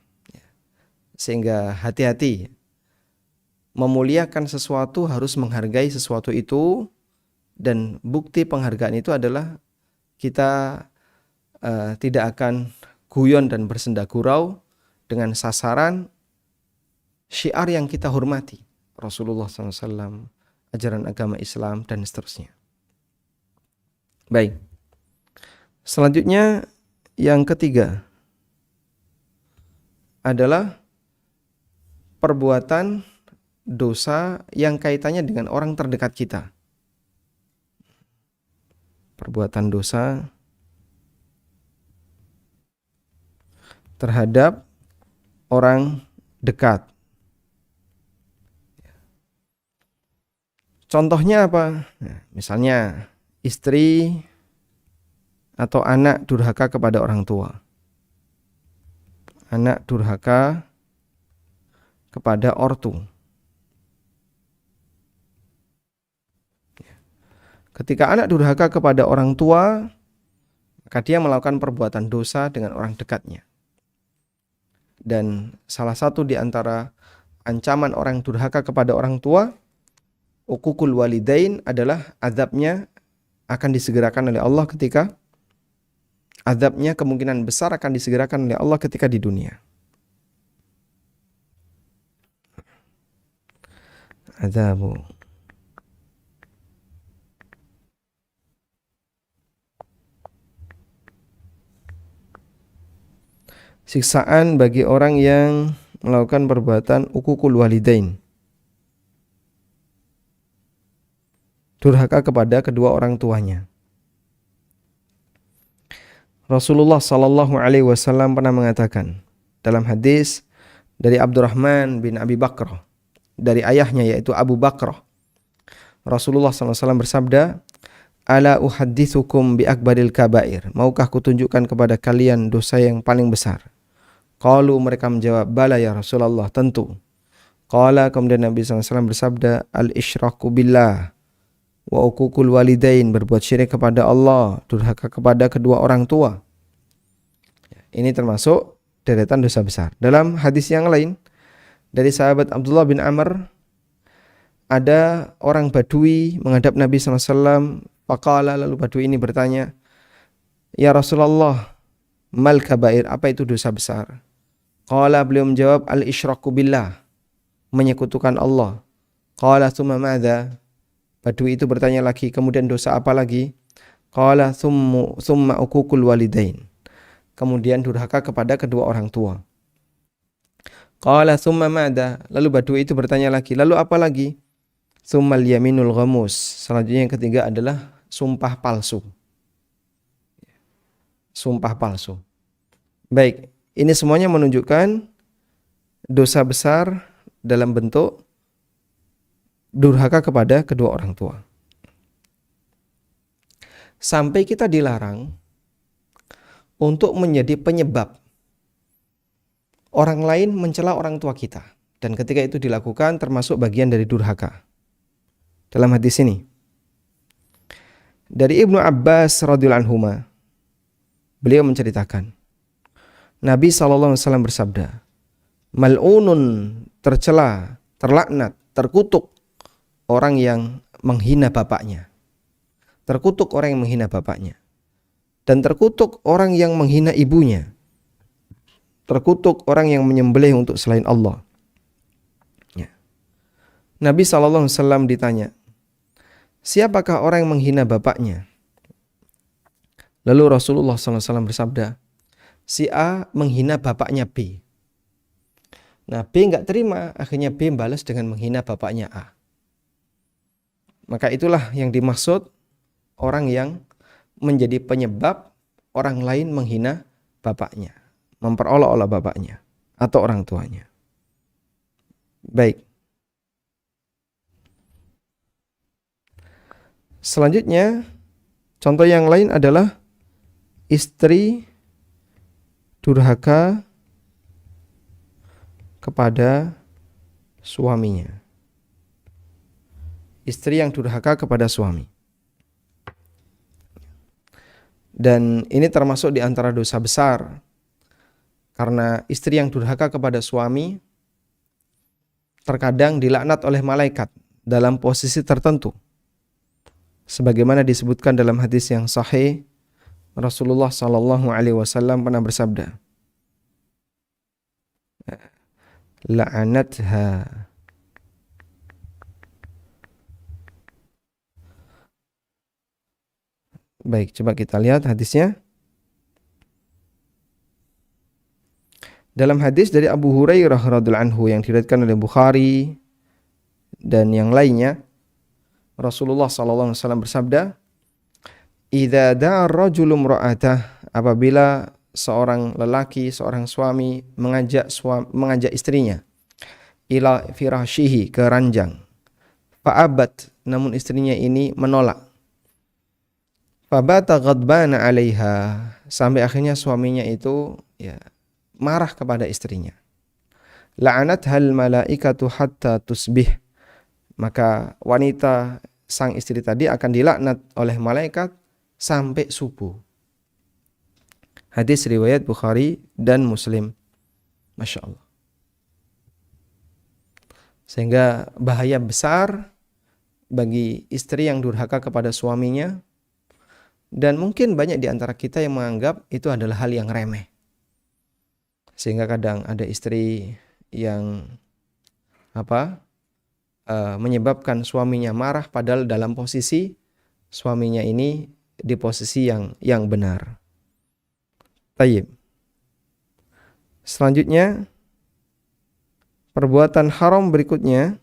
Sehingga hati-hati. Memuliakan sesuatu harus menghargai sesuatu itu, dan bukti penghargaan itu adalah kita tidak akan guyon dan bersenda gurau dengan sasaran syiar yang kita hormati, Rasulullah SAW, ajaran agama Islam, dan seterusnya. Baik. Selanjutnya yang ketiga adalah perbuatan dosa yang kaitannya dengan orang terdekat kita. Perbuatan dosa terhadap orang dekat. Contohnya apa? Nah, misalnya istri atau anak durhaka kepada orang tua, Anak durhaka kepada ortu. Ketika anak durhaka kepada orang tua, maka dia melakukan perbuatan dosa dengan orang dekatnya. Dan salah satu di antara ancaman orang durhaka kepada orang tua, uququl walidain, adalah azabnya akan disegerakan oleh Allah ketika azabnya kemungkinan besar akan disegerakan oleh Allah ketika di dunia. Azabu. Siksaan bagi orang yang melakukan perbuatan uququl walidain, durhaka kepada kedua orang tuanya. Rasulullah sallallahu alaihi wasallam pernah mengatakan dalam hadis dari Abdurrahman bin Abi Bakrah, dari ayahnya yaitu Abu Bakrah, Rasulullah sallallahu alaihi wasallam bersabda, "Ala uhadditsukum bi akbaril kabair." Maukah kutunjukkan kepada kalian dosa yang paling besar? Qalu, mereka menjawab, "Bala ya Rasulullah, tentu." Qala, kemudian Nabi SAW bersabda, "Al-isyraku billah wa uququl walidain." Berbuat syirik kepada Allah, durhaka kepada kedua orang tua. Ini termasuk deretan dosa besar. Dalam hadis yang lain dari sahabat Abdullah bin Amr, ada orang Badui menghadap Nabi SAW. Faqala, lalu Badui ini bertanya, "Ya Rasulullah, mal kabair, apa itu dosa besar?" Qala, beliau menjawab, "Al-isyraku billah," menyekutukan Allah. Qala, thumma madza? Badui itu bertanya lagi, kemudian dosa apa lagi? Qala, thumma uququl walidain. Kemudian durhaka kepada kedua orang tua. Qala, thumma madza? Lalu Badui itu bertanya lagi, lalu apa lagi? Thummal yaminul ghamus. Selanjutnya yang ketiga adalah sumpah palsu. Sumpah palsu. Baik, ini semuanya menunjukkan dosa besar dalam bentuk durhaka kepada kedua orang tua. Sampai kita dilarang untuk menjadi penyebab orang lain mencela orang tua kita. Dan ketika itu dilakukan termasuk bagian dari durhaka. Dalam hadis ini dari Ibnu Abbas radhiyallahu anhuma, beliau menceritakan Nabi SAW bersabda, "Mal'unun, tercela, terlaknat, terkutuk orang yang menghina bapaknya. Terkutuk orang yang menghina bapaknya. Dan terkutuk orang yang menghina ibunya. Terkutuk orang yang menyembelih untuk selain Allah." Ya. Nabi SAW ditanya, "Siapakah orang yang menghina bapaknya?" Lalu Rasulullah SAW bersabda, "Si A menghina bapaknya B." Nah, B nggak terima, akhirnya B balas dengan menghina bapaknya A. Maka itulah yang dimaksud orang yang menjadi penyebab orang lain menghina bapaknya, memperolok-olok bapaknya atau orang tuanya. Baik. Selanjutnya, contoh yang lain adalah istri durhaka kepada suaminya. Istri yang durhaka kepada suami. Dan ini termasuk di antara dosa besar. Karena istri yang durhaka kepada suami terkadang dilaknat oleh malaikat dalam posisi tertentu. Sebagaimana disebutkan dalam hadis yang sahih, Rasulullah SAW pernah bersabda, "La'anatha." Baik, coba kita lihat hadisnya. Dalam hadis dari Abu Hurairah radhiyallahu anhu yang diriwayatkan oleh Bukhari dan yang lainnya, Rasulullah SAW bersabda, "Idza da'a ar-rajulu imra'atah," apabila seorang lelaki, seorang suami mengajak istrinya ila firashihi, ke ranjang, fa'abat, namun istrinya ini menolak, fabata ghadbana 'alaiha, sampai akhirnya suaminya itu marah kepada istrinya. La'anathal malaikatu hatta tusbih. Maka wanita sang istri tadi akan dilaknat oleh malaikat sampai subuh. Hadis riwayat Bukhari dan Muslim. Masya Allah. Sehingga bahaya besar bagi istri yang durhaka kepada suaminya. Dan mungkin banyak di antara kita yang menganggap itu adalah hal yang remeh. Sehingga kadang ada istri yang menyebabkan suaminya marah padahal dalam posisi suaminya ini di posisi yang benar. Tayyib. Selanjutnya, perbuatan haram berikutnya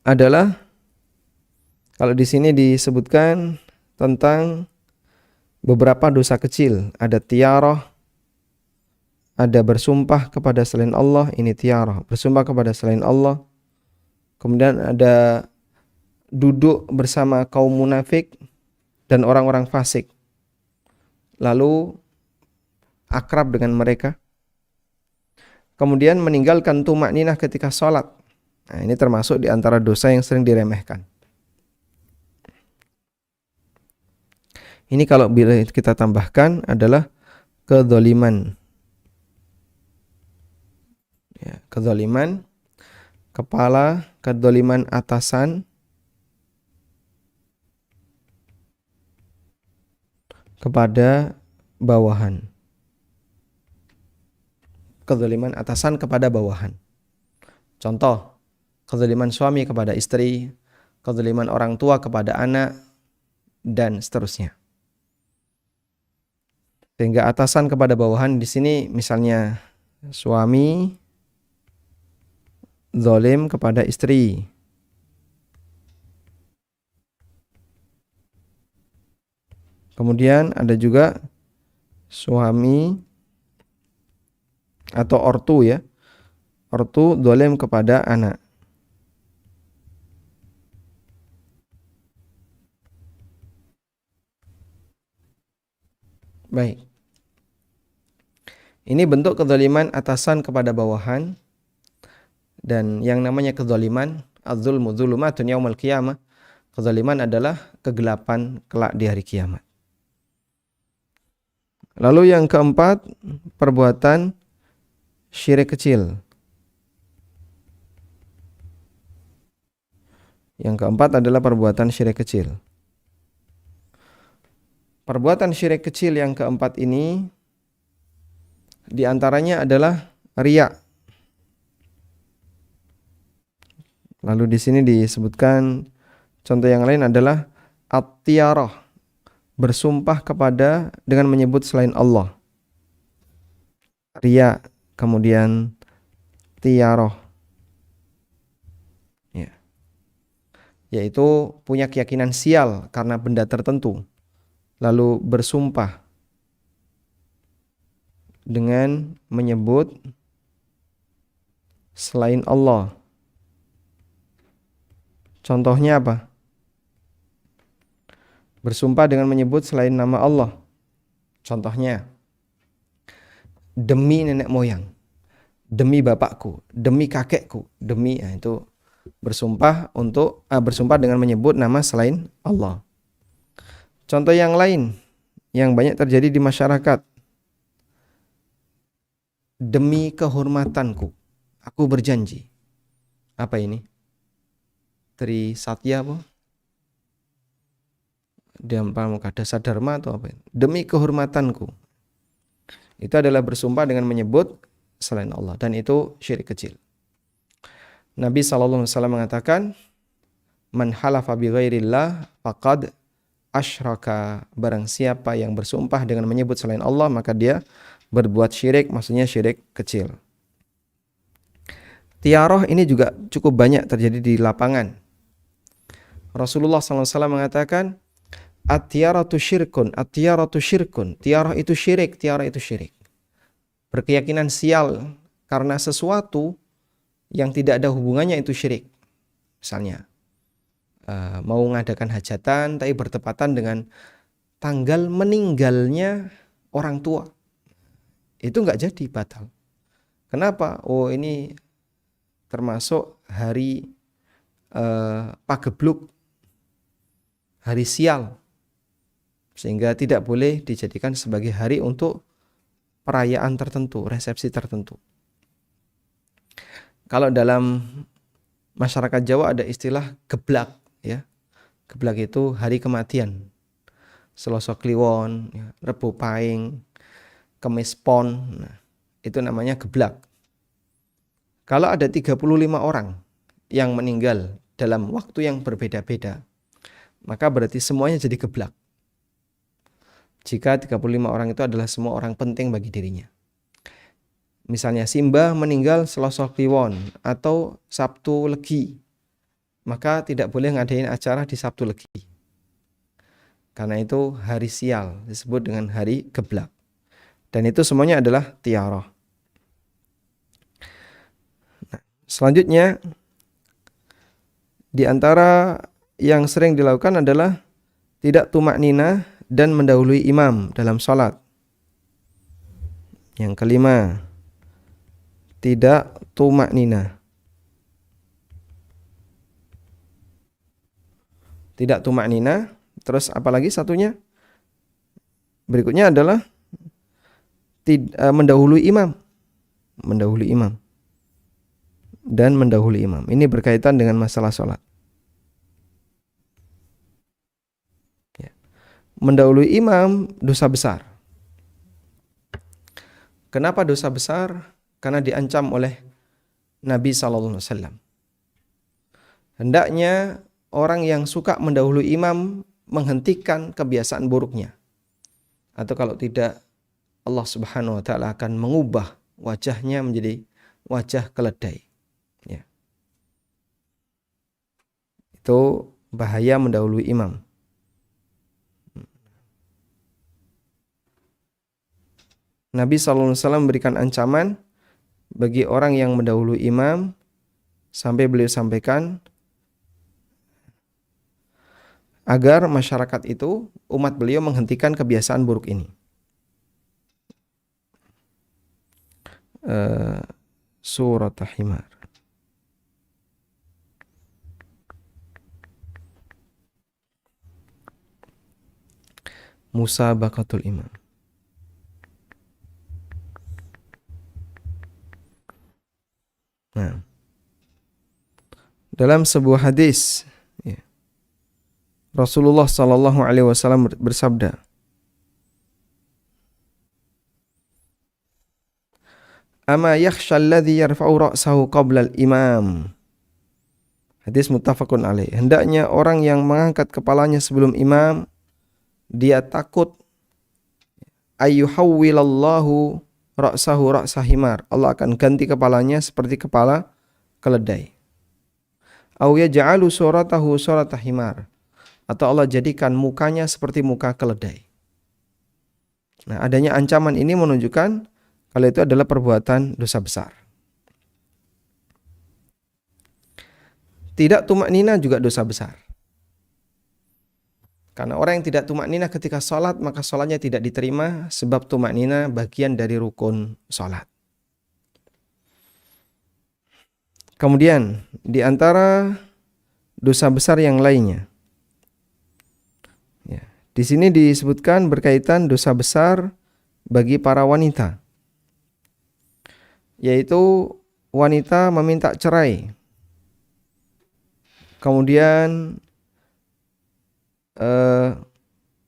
adalah, kalau di sini disebutkan tentang beberapa dosa kecil, ada tiarah, ada bersumpah kepada selain Allah, ini tiarah, bersumpah kepada selain Allah. Kemudian ada duduk bersama kaum munafik dan orang-orang fasik, lalu akrab dengan mereka. Kemudian meninggalkan tumakninah ketika sholat. Nah, ini termasuk di antara dosa yang sering diremehkan. Ini kalau bila kita tambahkan adalah kedzaliman. Ya, kedzaliman kepala, kedzaliman atasan kepada bawahan. Kedzaliman atasan kepada bawahan. Contoh, kedzaliman suami kepada istri, kedzaliman orang tua kepada anak, dan seterusnya. Sehingga atasan kepada bawahan di sini misalnya suami zalim kepada istri. Kemudian ada juga suami atau ortu ya. Ortu zalim kepada anak. Baik. Ini bentuk kedzaliman atasan kepada bawahan. Dan yang namanya kedzaliman, az-zulmu dzulumatun yaumil qiyamah. Kedzaliman adalah kegelapan kelak di hari kiamat. Lalu yang keempat, perbuatan syirik kecil. Yang keempat adalah perbuatan syirik kecil. Perbuatan syirik kecil yang keempat ini diantaranya adalah riya. Lalu di sini disebutkan contoh yang lain adalah at-tiyarah, bersumpah kepada dengan menyebut selain Allah. Riya, kemudian tiyarah. Ya. Yaitu punya keyakinan sial karena benda tertentu. Lalu bersumpah dengan menyebut selain Allah. Contohnya apa? Bersumpah dengan menyebut selain nama Allah. Contohnya, demi nenek moyang, demi bapakku, demi kakekku, demi, itu bersumpah bersumpah dengan menyebut nama selain Allah. Contoh yang lain yang banyak terjadi di masyarakat, demi kehormatanku, aku berjanji. Apa ini? Trisatya apa? Muka dasar dharma atau apa? Demi kehormatanku. Itu adalah bersumpah dengan menyebut selain Allah, dan itu syirik kecil. Nabi SAW mengatakan, man halafa bi ghairillah faqad asyraka. Barang siapa yang bersumpah dengan menyebut selain Allah, maka dia berbuat syirik, maksudnya syirik kecil. Tiarah ini juga cukup banyak terjadi di lapangan. Rasulullah SAW mengatakan, at-tiyaratu syirkun, at-tiyaratu syirkun. Tiarah itu syirik, tiarah itu syirik. Berkeyakinan sial karena sesuatu yang tidak ada hubungannya itu syirik. Misalnya, mau mengadakan hajatan tapi bertepatan dengan tanggal meninggalnya orang tua. itu nggak jadi, batal. Kenapa? Oh, ini termasuk hari pagebluk, hari sial, sehingga tidak boleh dijadikan sebagai hari untuk perayaan tertentu, resepsi tertentu. Kalau dalam masyarakat Jawa ada istilah geblak, ya. Geblak itu hari kematian. Selasa Kliwon, ya, Rebo Pahing, Kemis Pon, nah, itu namanya geblak. Kalau ada 35 orang yang meninggal dalam waktu yang berbeda-beda, maka berarti semuanya jadi geblak. Jika 35 orang itu adalah semua orang penting bagi dirinya. Misalnya Simbah meninggal Selasa Kliwon atau Sabtu Legi, maka tidak boleh ngadain acara di Sabtu Legi. Karena itu hari sial, disebut dengan hari geblak. Dan itu semuanya adalah tiarah. Nah, selanjutnya, di antara yang sering dilakukan adalah tidak tumak nina dan mendahului imam dalam sholat. Yang kelima, tidak tumak nina. Tidak tumak nina. Terus apalagi satunya? Berikutnya adalah mendahului imam. Mendahului imam. Dan mendahului imam. Ini berkaitan dengan masalah sholat. Ya. Mendahului imam dosa besar. Kenapa dosa besar? Karena diancam oleh Nabi SAW. Hendaknya orang yang suka mendahului imam menghentikan kebiasaan buruknya. Atau kalau tidak, Allah Subhanahu wa taala akan mengubah wajahnya menjadi wajah keledai. Ya. Itu bahaya mendahului imam. Nabi SAW memberikan ancaman bagi orang yang mendahului imam, sampai beliau sampaikan agar masyarakat itu, umat beliau, menghentikan kebiasaan buruk ini. Surat Al-Himar. Musabaqatul imam. Nah, dalam sebuah hadis, ya, Rasulullah Sallallahu Alaihi Wasallam bersabda, "Ama yakhsha alladhi yarfa'u ra'sahu qabla al-imam." Hadis muttafaqun alaih. Hendaknya orang yang mengangkat kepalanya sebelum imam, dia takut ayyuhawwilallahu ra'sahu ra'sa himar. Allah akan ganti kepalanya seperti kepala keledai. Au yaj'alu suratahu surata himar. Atau Allah jadikan mukanya seperti muka keledai. Nah, adanya ancaman ini menunjukkan kalau itu adalah perbuatan dosa besar. Tidak tumak nina juga dosa besar. Karena orang yang tidak tumak nina ketika sholat, maka sholatnya tidak diterima, sebab tumak nina bagian dari rukun sholat. Kemudian di antara dosa besar yang lainnya, ya, di sini disebutkan berkaitan dosa besar bagi para wanita, yaitu wanita meminta cerai. Kemudian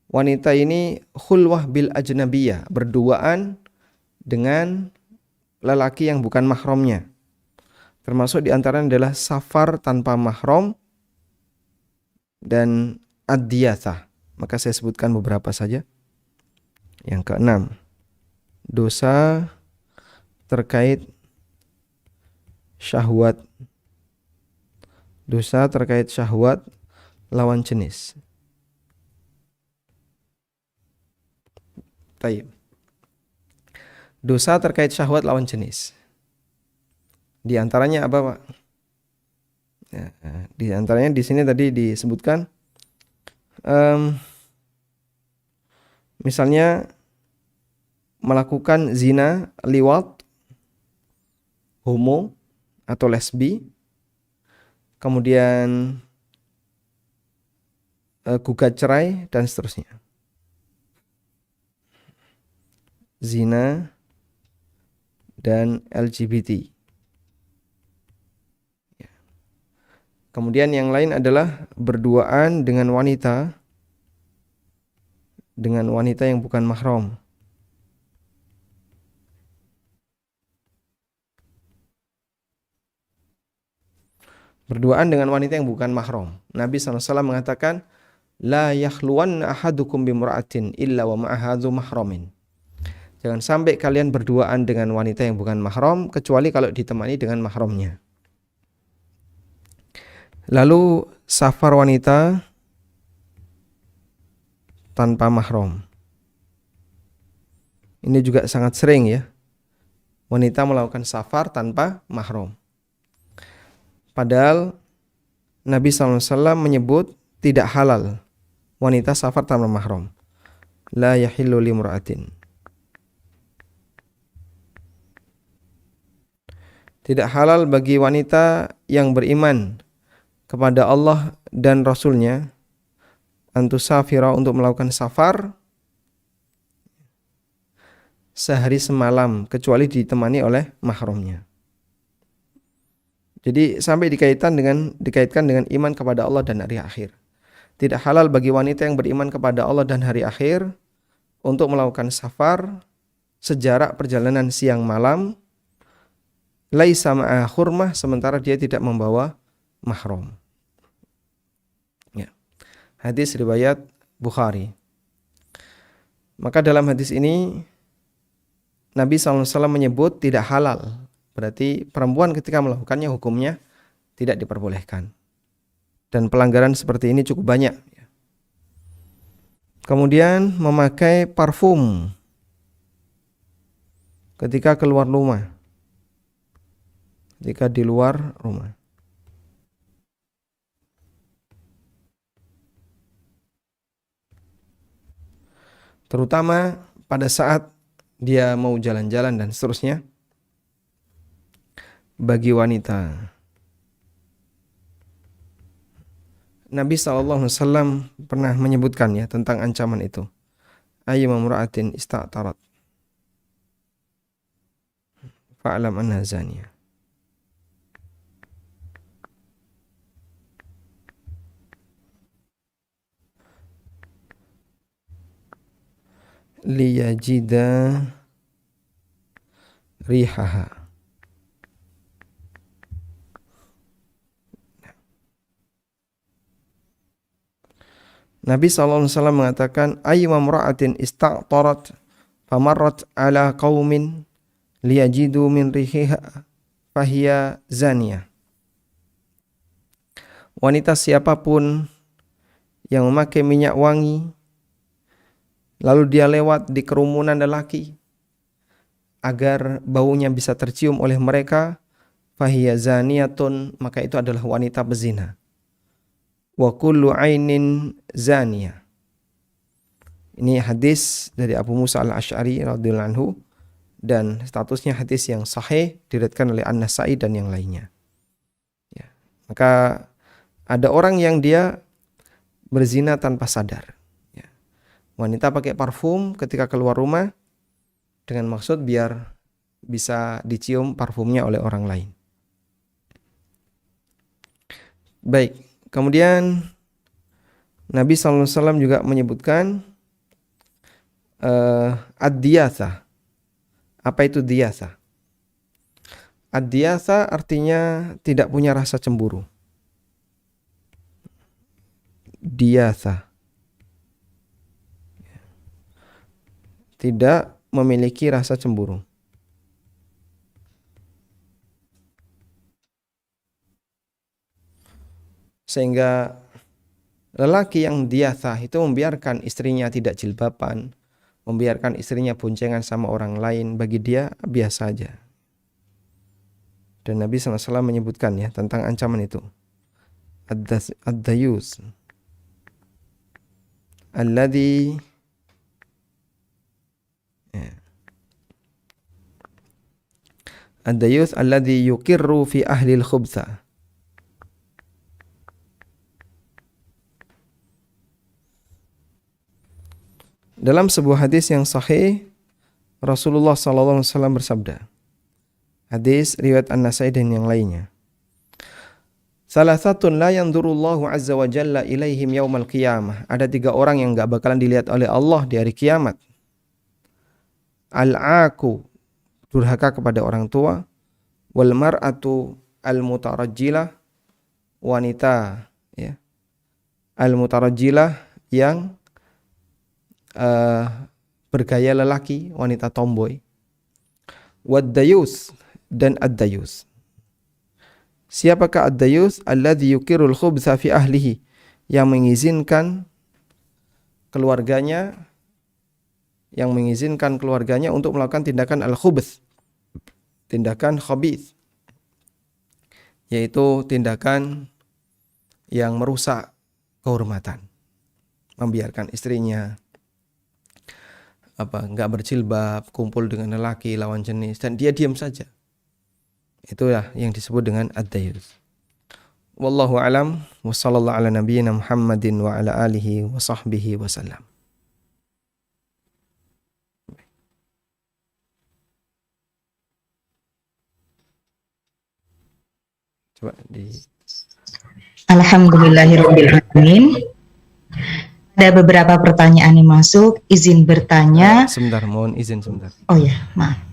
wanita ini khulwah bil ajnabiyah, berduaan dengan lelaki yang bukan mahramnya. Termasuk diantaranya adalah safar tanpa mahram dan ad-diyatsah. Maka saya sebutkan beberapa saja. Yang keenam, dosa terkait syahwat. Dosa terkait syahwat lawan jenis. Baik. Dosa terkait syahwat lawan jenis. Di antaranya apa, Pak? Ya, di antaranya di sini tadi disebutkan, misalnya melakukan zina, liwat, homo atau lesbi, kemudian gugat cerai dan seterusnya. Zina dan LGBT. Kemudian yang lain adalah berduaan dengan wanita yang bukan mahram. Berduaan dengan wanita yang bukan mahram. Nabi SAW mengatakan, la yakhluwanna ahadukum bimra'atin illa wa ma'aha dzu mahramin. Jangan sampai kalian berduaan dengan wanita yang bukan mahram kecuali kalau ditemani dengan mahramnya. Lalu safar wanita tanpa mahram. Ini juga sangat sering ya. Wanita melakukan safar tanpa mahram. Padahal Nabi SAW menyebut tidak halal wanita safar tanpa mahram. La yahillu limra'atin. Tidak halal bagi wanita yang beriman kepada Allah dan Rasulnya antusafira untuk melakukan safar sehari semalam kecuali ditemani oleh mahramnya. Jadi sampai dikaitkan dengan iman kepada Allah dan hari akhir. Tidak halal bagi wanita yang beriman kepada Allah dan hari akhir untuk melakukan safar sejarak perjalanan siang malam laisa ma'a khurmah sementara dia tidak membawa mahram. Ya. Hadis riwayat Bukhari. Maka dalam hadis ini Nabi SAW menyebut tidak halal. Berarti perempuan ketika melakukannya hukumnya tidak diperbolehkan. Dan pelanggaran seperti ini cukup banyak. Kemudian memakai parfum ketika keluar rumah. Ketika di luar rumah. Terutama pada saat dia mau jalan-jalan dan seterusnya. Bagi wanita, Nabi SAW pernah menyebutkan ya tentang ancaman itu. Ayyuma imra'atin ista'tarat fa'lam anha zaniyah. Liyajida rihaha. Nabi SAW mengatakan ayyuma imra'atin ista'tarat famarrat ala qaumin liyajidu min rihiha fahiya zaniyah. Wanita siapapun yang memakai minyak wangi lalu dia lewat di kerumunan lelaki agar baunya bisa tercium oleh mereka, fahiya zaniyatun, maka itu adalah wanita bezina. Wa kullu ainin zaniyah. Ini hadis dari Abu Musa al-Asy'ari radhiyallahu anhu dan statusnya hadis yang sahih diriwayatkan oleh An-Nasa'i dan yang lainnya. Ya. Maka ada orang yang dia berzina tanpa sadar. Ya. Wanita pakai parfum ketika keluar rumah dengan maksud biar bisa dicium parfumnya oleh orang lain. Baik. Kemudian Nabi SAW juga menyebutkan ad-diyasa. Apa itu diyasa? Ad-diyasa artinya tidak punya rasa cemburu. Diyasa. Tidak memiliki rasa cemburu. Sehingga lelaki yang diyasa itu membiarkan istrinya tidak jilbaban, membiarkan istrinya boncengan sama orang lain, bagi dia biasa aja. Dan Nabi SAW menyebutkan ya tentang ancaman itu. Ad-dayus alladhi Ad-dayuth alladhi yukirru fi ahli al-khubtha. Dalam sebuah hadis yang sahih, Rasulullah SAW bersabda, hadis riwayat An-Nasai dan yang lainnya, Salasatun la yanzurullahu azza wa jalla ilaihim yaumal qiyamah. Ada 3 orang yang gak bakalan dilihat oleh Allah di hari kiamat. Al-aku, durhaka kepada orang tua. Wal mar'atu al-mutarajjilah, wanita ya. Al-mutarajjilah yang bergaya lelaki, wanita tomboy. Wad-dayus, dan ad-dayus. Siapakah ad-dayus? Alladhi yukirul khubtha fi ahlihi, yang mengizinkan keluarganya untuk melakukan tindakan al-khubth, tindakan khabith, yaitu tindakan yang merusak kehormatan, membiarkan istrinya enggak berjilbab, kumpul dengan lelaki lawan jenis, dan dia diam saja. Itulah yang disebut dengan ad-dayus. Wallahu alam, wa sallallahu ala nabiyyina Muhammadin wa ala alihi wa sahbihi wa sallam. Coba di Alhamdulillahirrabbilalamin. Ada beberapa pertanyaan yang masuk. Izin bertanya. Sebentar, mohon izin sebentar. Oh ya, maaf.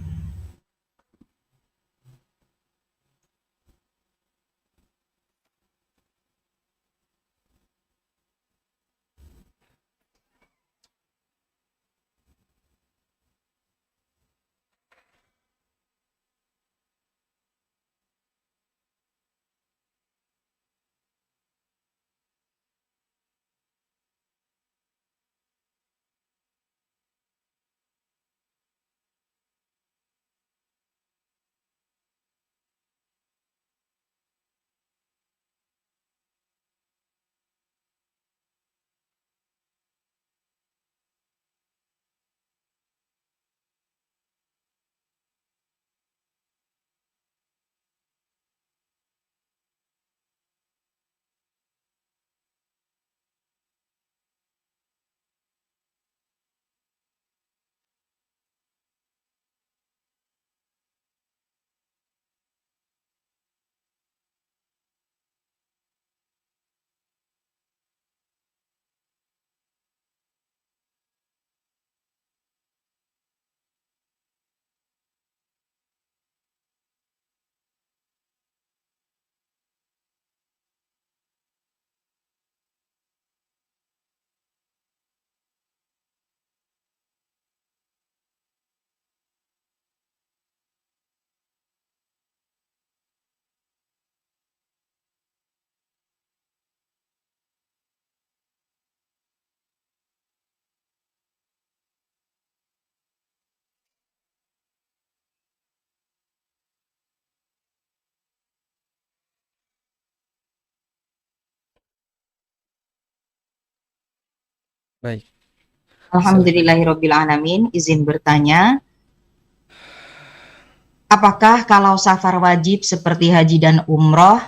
Baik. Alhamdulillahirrabbilalamin. Izin bertanya. Apakah kalau safar wajib seperti haji dan umroh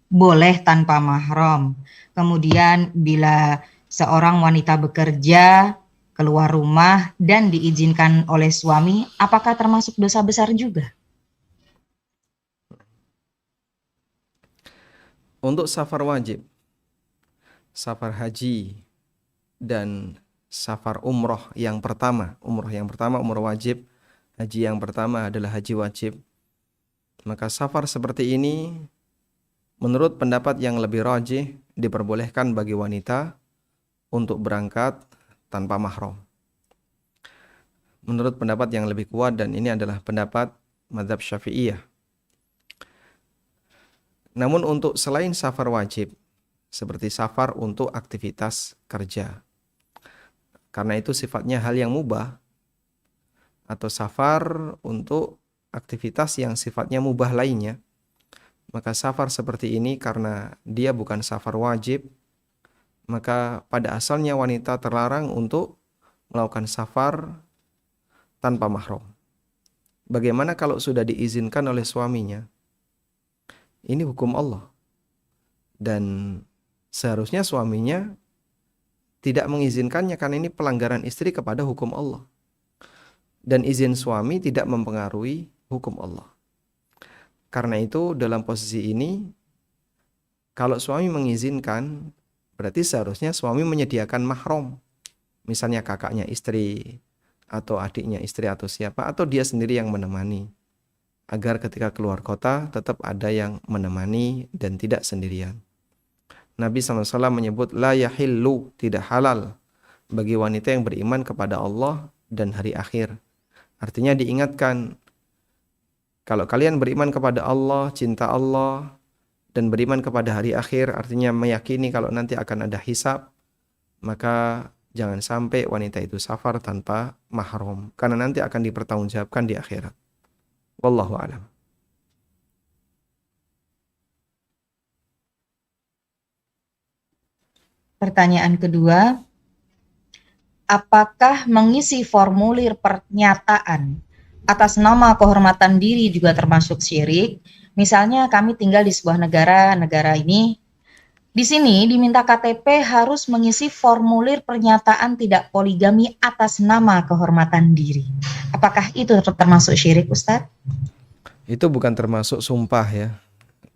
boleh tanpa mahram? Kemudian bila seorang wanita bekerja keluar rumah dan diizinkan oleh suami, apakah termasuk dosa besar juga? Untuk safar wajib, safar haji, dan safar umroh yang pertama, umroh wajib, haji yang pertama adalah haji wajib. Maka safar seperti ini, menurut pendapat yang lebih rajih, diperbolehkan bagi wanita untuk berangkat tanpa mahram. Menurut pendapat yang lebih kuat, dan ini adalah pendapat mazhab Syafi'iyah. Namun untuk selain safar wajib, seperti safar untuk aktivitas kerja, karena itu sifatnya hal yang mubah, atau safar untuk aktivitas yang sifatnya mubah lainnya, maka safar seperti ini karena dia bukan safar wajib, maka pada asalnya wanita terlarang untuk melakukan safar tanpa mahram. Bagaimana kalau sudah diizinkan oleh suaminya? Ini hukum Allah. Dan seharusnya suaminya tidak mengizinkannya karena ini pelanggaran istri kepada hukum Allah. Dan izin suami tidak mempengaruhi hukum Allah. Karena itu dalam posisi ini, kalau suami mengizinkan, berarti seharusnya suami menyediakan mahram. Misalnya kakaknya istri, atau adiknya istri atau siapa, atau dia sendiri yang menemani. Agar ketika keluar kota tetap ada yang menemani dan tidak sendirian. Nabi SAW menyebut la yahillu, tidak halal bagi wanita yang beriman kepada Allah dan hari akhir. Artinya diingatkan, kalau kalian beriman kepada Allah, cinta Allah, dan beriman kepada hari akhir, artinya meyakini kalau nanti akan ada hisab, maka jangan sampai wanita itu safar tanpa mahram, karena nanti akan dipertanggungjawabkan di akhirat. Wallahu a'lam. Pertanyaan kedua, apakah mengisi formulir pernyataan atas nama kehormatan diri juga termasuk syirik? Misalnya kami tinggal di sebuah negara ini, di sini diminta KTP harus mengisi formulir pernyataan tidak poligami atas nama kehormatan diri. Apakah itu termasuk syirik, Ustadz? Itu bukan termasuk sumpah ya.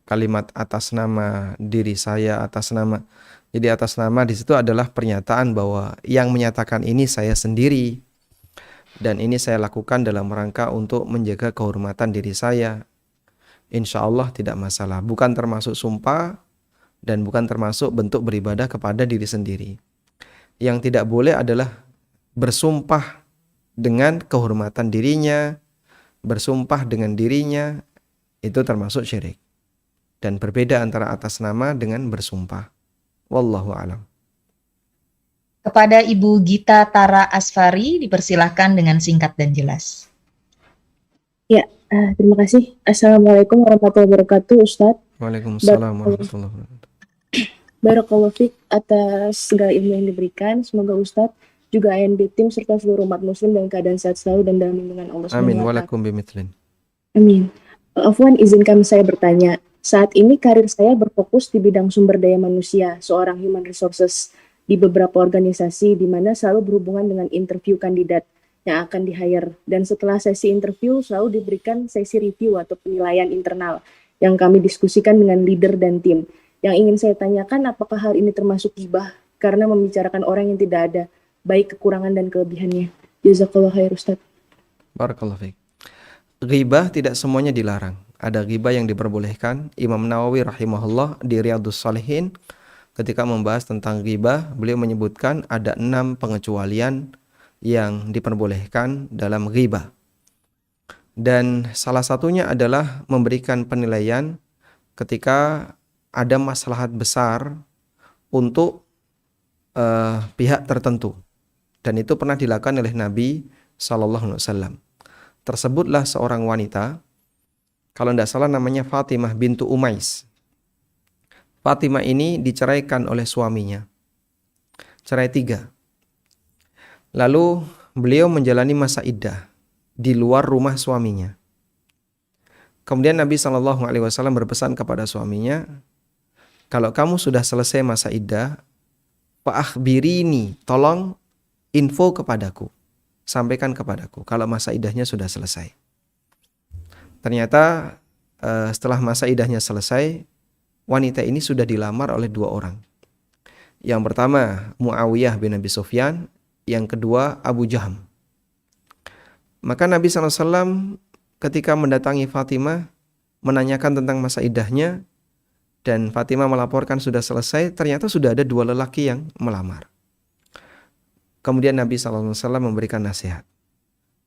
Kalimat atas nama diri saya, atas nama. Jadi atas nama di situ adalah pernyataan bahwa yang menyatakan ini saya sendiri. Dan ini saya lakukan dalam rangka untuk menjaga kehormatan diri saya. Insya Allah tidak masalah. Bukan termasuk sumpah dan bukan termasuk bentuk beribadah kepada diri sendiri. Yang tidak boleh adalah bersumpah dengan kehormatan dirinya, bersumpah dengan dirinya, itu termasuk syirik. Dan berbeda antara atas nama dengan bersumpah. Wallahu a'lam. Kepada Ibu Gita Tara Asfari, dipersilahkan dengan singkat dan jelas. Ya, terima kasih. Assalamualaikum warahmatullahi wabarakatuh, Ustadz. Waalaikumsalam warahmatullahi wabarakatuh. Barakallahu fiik atas segala ilmu yang diberikan. Semoga Ustadz, juga ANB tim serta seluruh umat muslim dalam keadaan sehat selalu dan dalam lindungan Allah SWT. Amin. Walakum bimithlin. Amin. Afwan, izinkan saya bertanya. Saat ini karir saya berfokus di bidang sumber daya manusia, seorang human resources di beberapa organisasi di mana selalu berhubungan dengan interview kandidat yang akan di-hire. Dan setelah sesi interview selalu diberikan sesi review atau penilaian internal yang kami diskusikan dengan leader dan tim. Yang ingin saya tanyakan, apakah hal ini termasuk ghibah karena membicarakan orang yang tidak ada, baik kekurangan dan kelebihannya. Jazakallah khair, Ustaz. Barakallahu fiik. Ghibah tidak semuanya dilarang. Ada ghibah yang diperbolehkan. Imam Nawawi rahimahullah di Riyadhus Shalihin ketika membahas tentang ghibah, beliau menyebutkan ada 6 pengecualian yang diperbolehkan dalam ghibah. Dan salah satunya adalah memberikan penilaian ketika ada maslahat besar untuk pihak tertentu. Dan itu pernah dilakukan oleh Nabi SAW. Tersebutlah seorang wanita, kalau tidak salah namanya Fatimah bintu Umais. Fatimah ini diceraikan oleh suaminya. Cerai 3. Lalu beliau menjalani masa iddah di luar rumah suaminya. Kemudian Nabi SAW berpesan kepada suaminya, kalau kamu sudah selesai masa iddah, fa'akhbirini, tolong info kepadaku, sampaikan kepadaku kalau masa iddahnya sudah selesai. Ternyata setelah masa iddahnya selesai, wanita ini sudah dilamar oleh 2 orang. Yang pertama Muawiyah bin Abi Sufyan, yang kedua Abu Jaham. Maka Nabi SAW ketika mendatangi Fatimah menanyakan tentang masa iddahnya, dan Fatimah melaporkan sudah selesai, ternyata sudah ada 2 lelaki yang melamar. Kemudian Nabi SAW memberikan nasihat.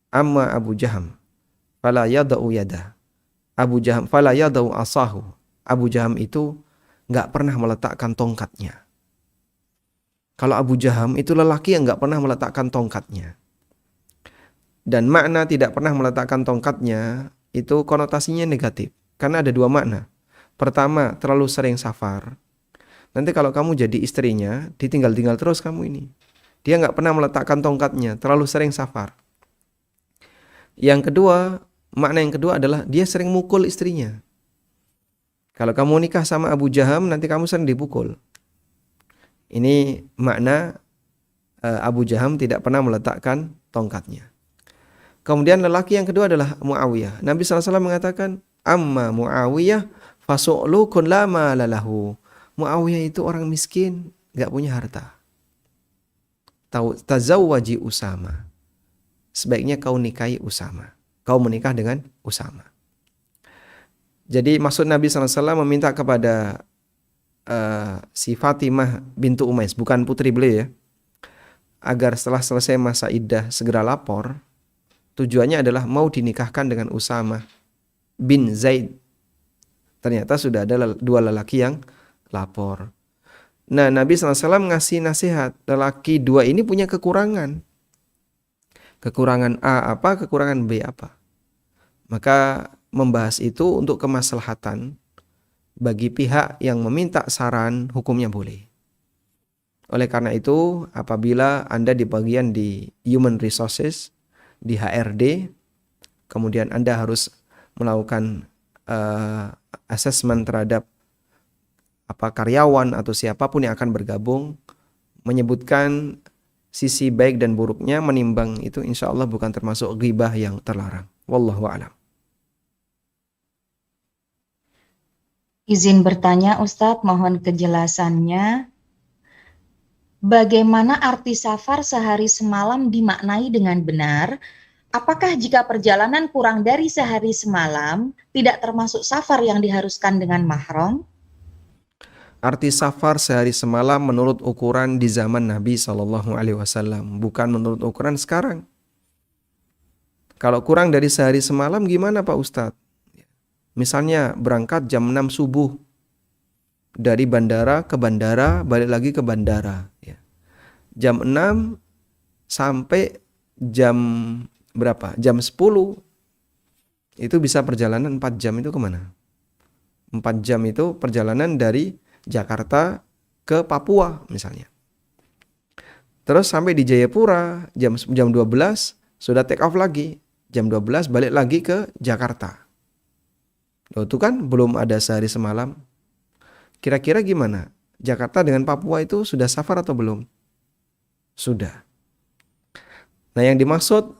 Amma Abu Jaham fala yada'u yadah. Abu Jaham fala yada'u asahu. Abu Jaham itu gak pernah meletakkan tongkatnya. Kalau Abu Jaham itu lelaki yang gak pernah meletakkan tongkatnya. Dan makna tidak pernah meletakkan tongkatnya itu konotasinya negatif. Karena ada 2 makna. Pertama, terlalu sering safar. Nanti kalau kamu jadi istrinya, ditinggal-tinggal terus kamu ini. Dia gak pernah meletakkan tongkatnya, terlalu sering safar. Yang kedua, Makna yang kedua adalah dia sering mukul istrinya. Kalau kamu nikah sama Abu Jaham, nanti kamu sering dipukul. Ini makna Abu Jaham tidak pernah meletakkan tongkatnya. Kemudian lelaki yang kedua adalah Muawiyah. Nabi SAW mengatakan, amma Muawiyah fasu'lukun la mala lahu. Muawiyah itu orang miskin, gak punya harta. Tazawwaji Usama. Sebaiknya kau nikahi Usama. Kau menikah dengan Usama. Jadi maksud Nabi SAW meminta kepada si Fatimah bintu Umais, bukan putri beliau ya, agar setelah selesai masa iddah segera lapor. Tujuannya adalah mau dinikahkan dengan Usama bin Zaid. Ternyata sudah ada dua lelaki yang lapor. Nah, Nabi SAW ngasih nasihat, lelaki dua ini punya kekurangan. Kekurangan A apa, kekurangan B apa. Maka membahas itu untuk kemaslahatan bagi pihak yang meminta saran, hukumnya boleh. Oleh karena itu, apabila Anda di bagian di Human Resources, di HRD, kemudian Anda harus melakukan assessment terhadap karyawan atau siapapun yang akan bergabung, menyebutkan sisi baik dan buruknya, menimbang itu insya Allah bukan termasuk ghibah yang terlarang. Wallahu a'lam. Izin bertanya Ustadz, mohon kejelasannya. Bagaimana arti safar sehari semalam dimaknai dengan benar? Apakah jika perjalanan kurang dari sehari semalam tidak termasuk safar yang diharuskan dengan mahram? Arti safar sehari semalam menurut ukuran di zaman Nabi SAW, bukan menurut ukuran sekarang. Kalau kurang dari sehari semalam gimana Pak Ustadz? Misalnya berangkat jam 6 subuh dari bandara ke bandara, balik lagi ke bandara. Jam 6 sampai jam berapa? Jam 10. Itu bisa perjalanan 4 jam itu kemana? 4 jam itu perjalanan dari Jakarta ke Papua misalnya. Terus sampai di Jayapura jam 12 sudah take off lagi. Jam 12 balik lagi ke Jakarta. Itu kan belum ada sehari semalam. Kira-kira gimana? Jakarta dengan Papua itu sudah safar atau belum? Sudah. Nah, yang dimaksud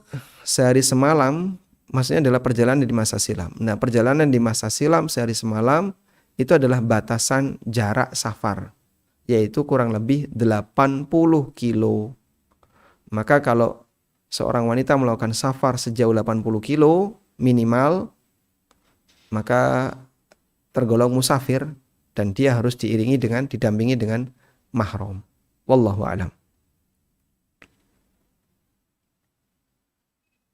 sehari semalam maksudnya adalah perjalanan di masa silam. Nah, perjalanan di masa silam sehari semalam itu adalah batasan jarak safar, yaitu kurang lebih 80 kilo. Maka kalau seorang wanita melakukan safar sejauh 80 kilo minimal, maka tergolong musafir dan dia harus didampingi dengan mahram. Wallahu a'lam.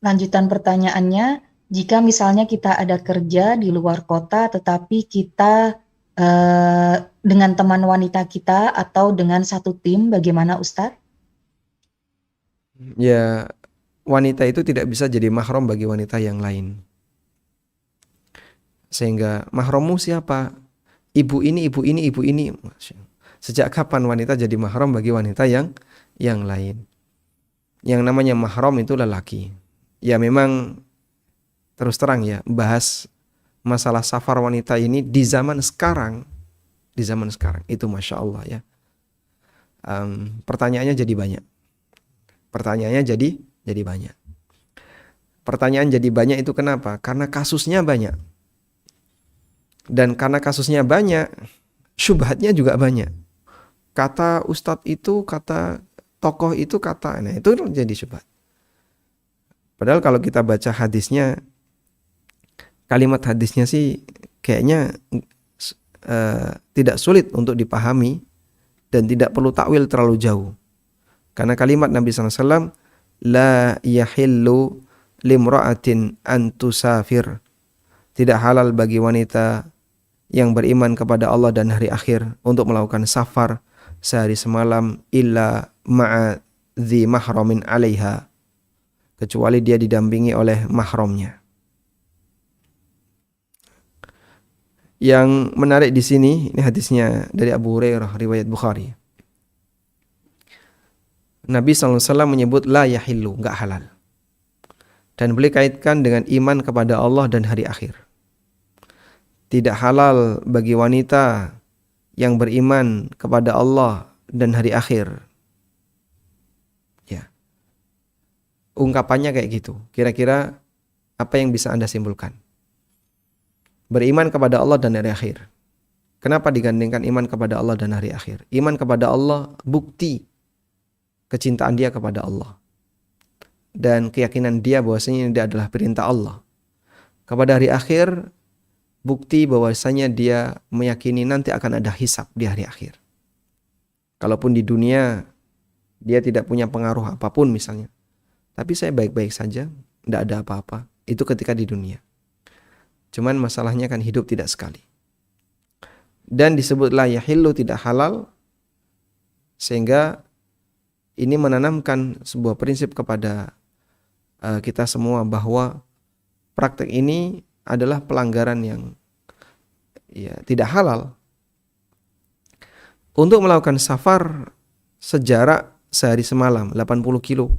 Lanjutan pertanyaannya, jika misalnya kita ada kerja di luar kota tetapi kita dengan teman wanita kita atau dengan satu tim, bagaimana Ustadz? Ya, wanita itu tidak bisa jadi mahram bagi wanita yang lain. Sehingga mahrammu siapa? Ibu ini, ibu ini, ibu ini. Sejak kapan wanita jadi mahram bagi wanita yang lain? Yang namanya mahram itu lelaki. Ya memang terus terang ya, bahas masalah safar wanita ini di zaman sekarang itu Masya Allah ya. Pertanyaannya jadi banyak. Pertanyaan jadi banyak itu kenapa? Karena kasusnya banyak. Dan karena kasusnya banyak, syubhatnya juga banyak. Kata ustadz itu, kata tokoh itu, nah itu jadi syubhat. Padahal kalau kita baca hadisnya, kalimat hadisnya sih kayaknya tidak sulit untuk dipahami dan tidak perlu takwil terlalu jauh. Karena kalimat Nabi SAW, la yahillu limra'atin an tusafir. Tidak halal bagi wanita yang beriman kepada Allah dan hari akhir untuk melakukan safar sehari semalam illa ma'a dhi mahramin 'alaiha, kecuali dia didampingi oleh mahramnya. Yang menarik di sini, ini hadisnya dari Abu Hurairah riwayat Bukhari. Nabi SAW menyebut la yahillu, enggak halal. Dan boleh kaitkan dengan iman kepada Allah dan hari akhir. Tidak halal bagi wanita yang beriman kepada Allah dan hari akhir. Ya. Ungkapannya kayak gitu. Kira-kira apa yang bisa Anda simpulkan? Beriman kepada Allah dan hari akhir. Kenapa digandengkan iman kepada Allah dan hari akhir? Iman kepada Allah bukti kecintaan dia kepada Allah. Dan keyakinan dia bahwasanya ini adalah perintah Allah. Kepada hari akhir, bukti bahwasanya dia meyakini nanti akan ada hisab di hari akhir. Kalaupun di dunia dia tidak punya pengaruh apapun misalnya, tapi saya baik-baik saja, tidak ada apa-apa. Itu ketika di dunia. Cuman masalahnya kan hidup tidak sekali. Dan disebutlah yahillu, tidak halal, sehingga ini menanamkan sebuah prinsip kepada kita semua bahwa praktek ini adalah pelanggaran yang tidak halal. Untuk melakukan safar sejarak sehari semalam 80 kilo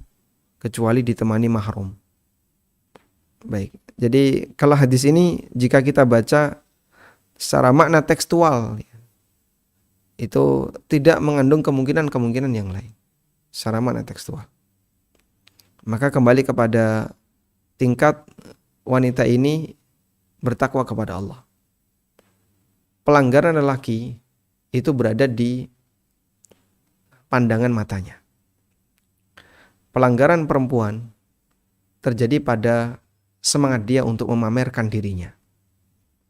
kecuali ditemani mahram. Baik. Jadi kalau hadis ini jika kita baca secara makna tekstual itu tidak mengandung kemungkinan-kemungkinan yang lain secara makna tekstual. Maka kembali kepada tingkat wanita ini bertakwa kepada Allah. Pelanggaran lelaki itu berada di pandangan matanya. Pelanggaran perempuan terjadi pada semangat dia untuk memamerkan dirinya.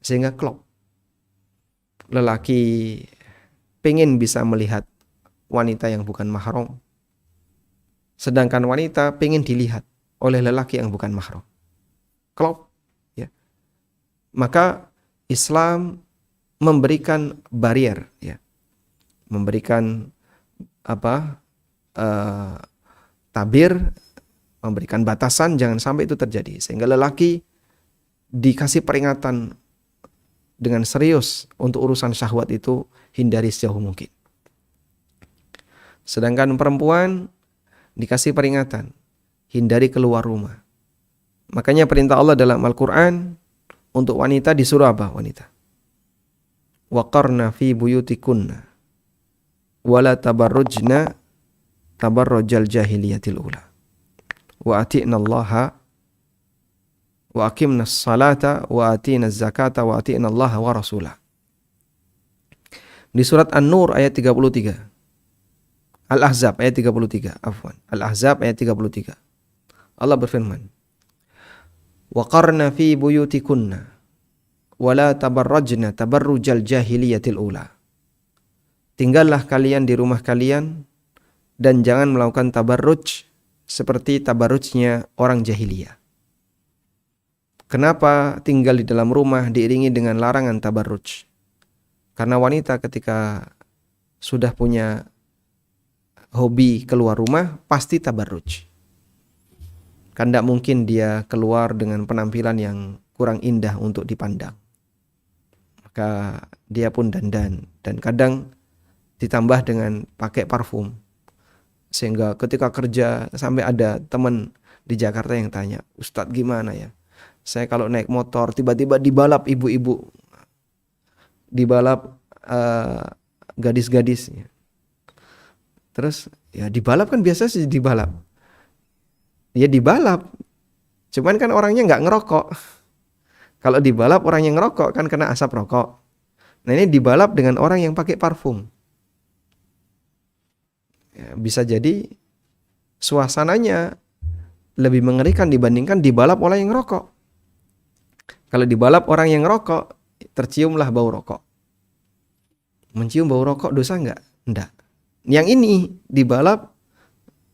Sehingga klop. Lelaki pengen bisa melihat wanita yang bukan mahram. Sedangkan wanita pengen dilihat oleh lelaki yang bukan mahram. Klop. Ya. Maka Islam memberikan barier, ya, memberikan tabir, memberikan batasan jangan sampai itu terjadi, sehingga lelaki dikasih peringatan dengan serius untuk urusan syahwat itu hindari sejauh mungkin. Sedangkan perempuan dikasih peringatan hindari keluar rumah. Makanya perintah Allah dalam Al-Quran untuk wanita disuruh apa? Wanita waqarna fi buyutikunna wala tabarrujna tabarrujal jahiliyatil ula wa ati'na allaha wa aqimna salata wa atina zakata wa ati'na allaha wa rasulah. Di surat An-Nur ayat 33, Al-Ahzab ayat 33, Al-Ahzab ayat 33, Allah berfirman, waqarna fi buyutikunna wala tabarrajna tabarrujal jahiliyatil ula. Tinggallah kalian di rumah kalian dan jangan melakukan tabarruj seperti tabarrujnya orang jahiliyah. Kenapa tinggal di dalam rumah diiringi dengan larangan tabarruj? Karena wanita ketika sudah punya hobi keluar rumah pasti tabarruj. Kan tidak mungkin dia keluar dengan penampilan yang kurang indah untuk dipandang. Maka dia pun dandan dan kadang ditambah dengan pakai parfum. Sehingga ketika kerja sampai ada teman di Jakarta yang tanya, Ustadz gimana ya? Saya kalau naik motor tiba-tiba dibalap ibu-ibu, dibalap gadis-gadis. Terus ya dibalap kan biasa sih dibalap. Ya dibalap, cuman kan orangnya nggak ngerokok. Kalau dibalap orang yang ngerokok kan kena asap rokok. Nah ini dibalap dengan orang yang pakai parfum. Ya, bisa jadi suasananya lebih mengerikan dibandingkan dibalap oleh yang ngerokok. Kalau dibalap orang yang ngerokok, terciumlah bau rokok. Mencium bau rokok dosa nggak? Enggak. Yang ini dibalap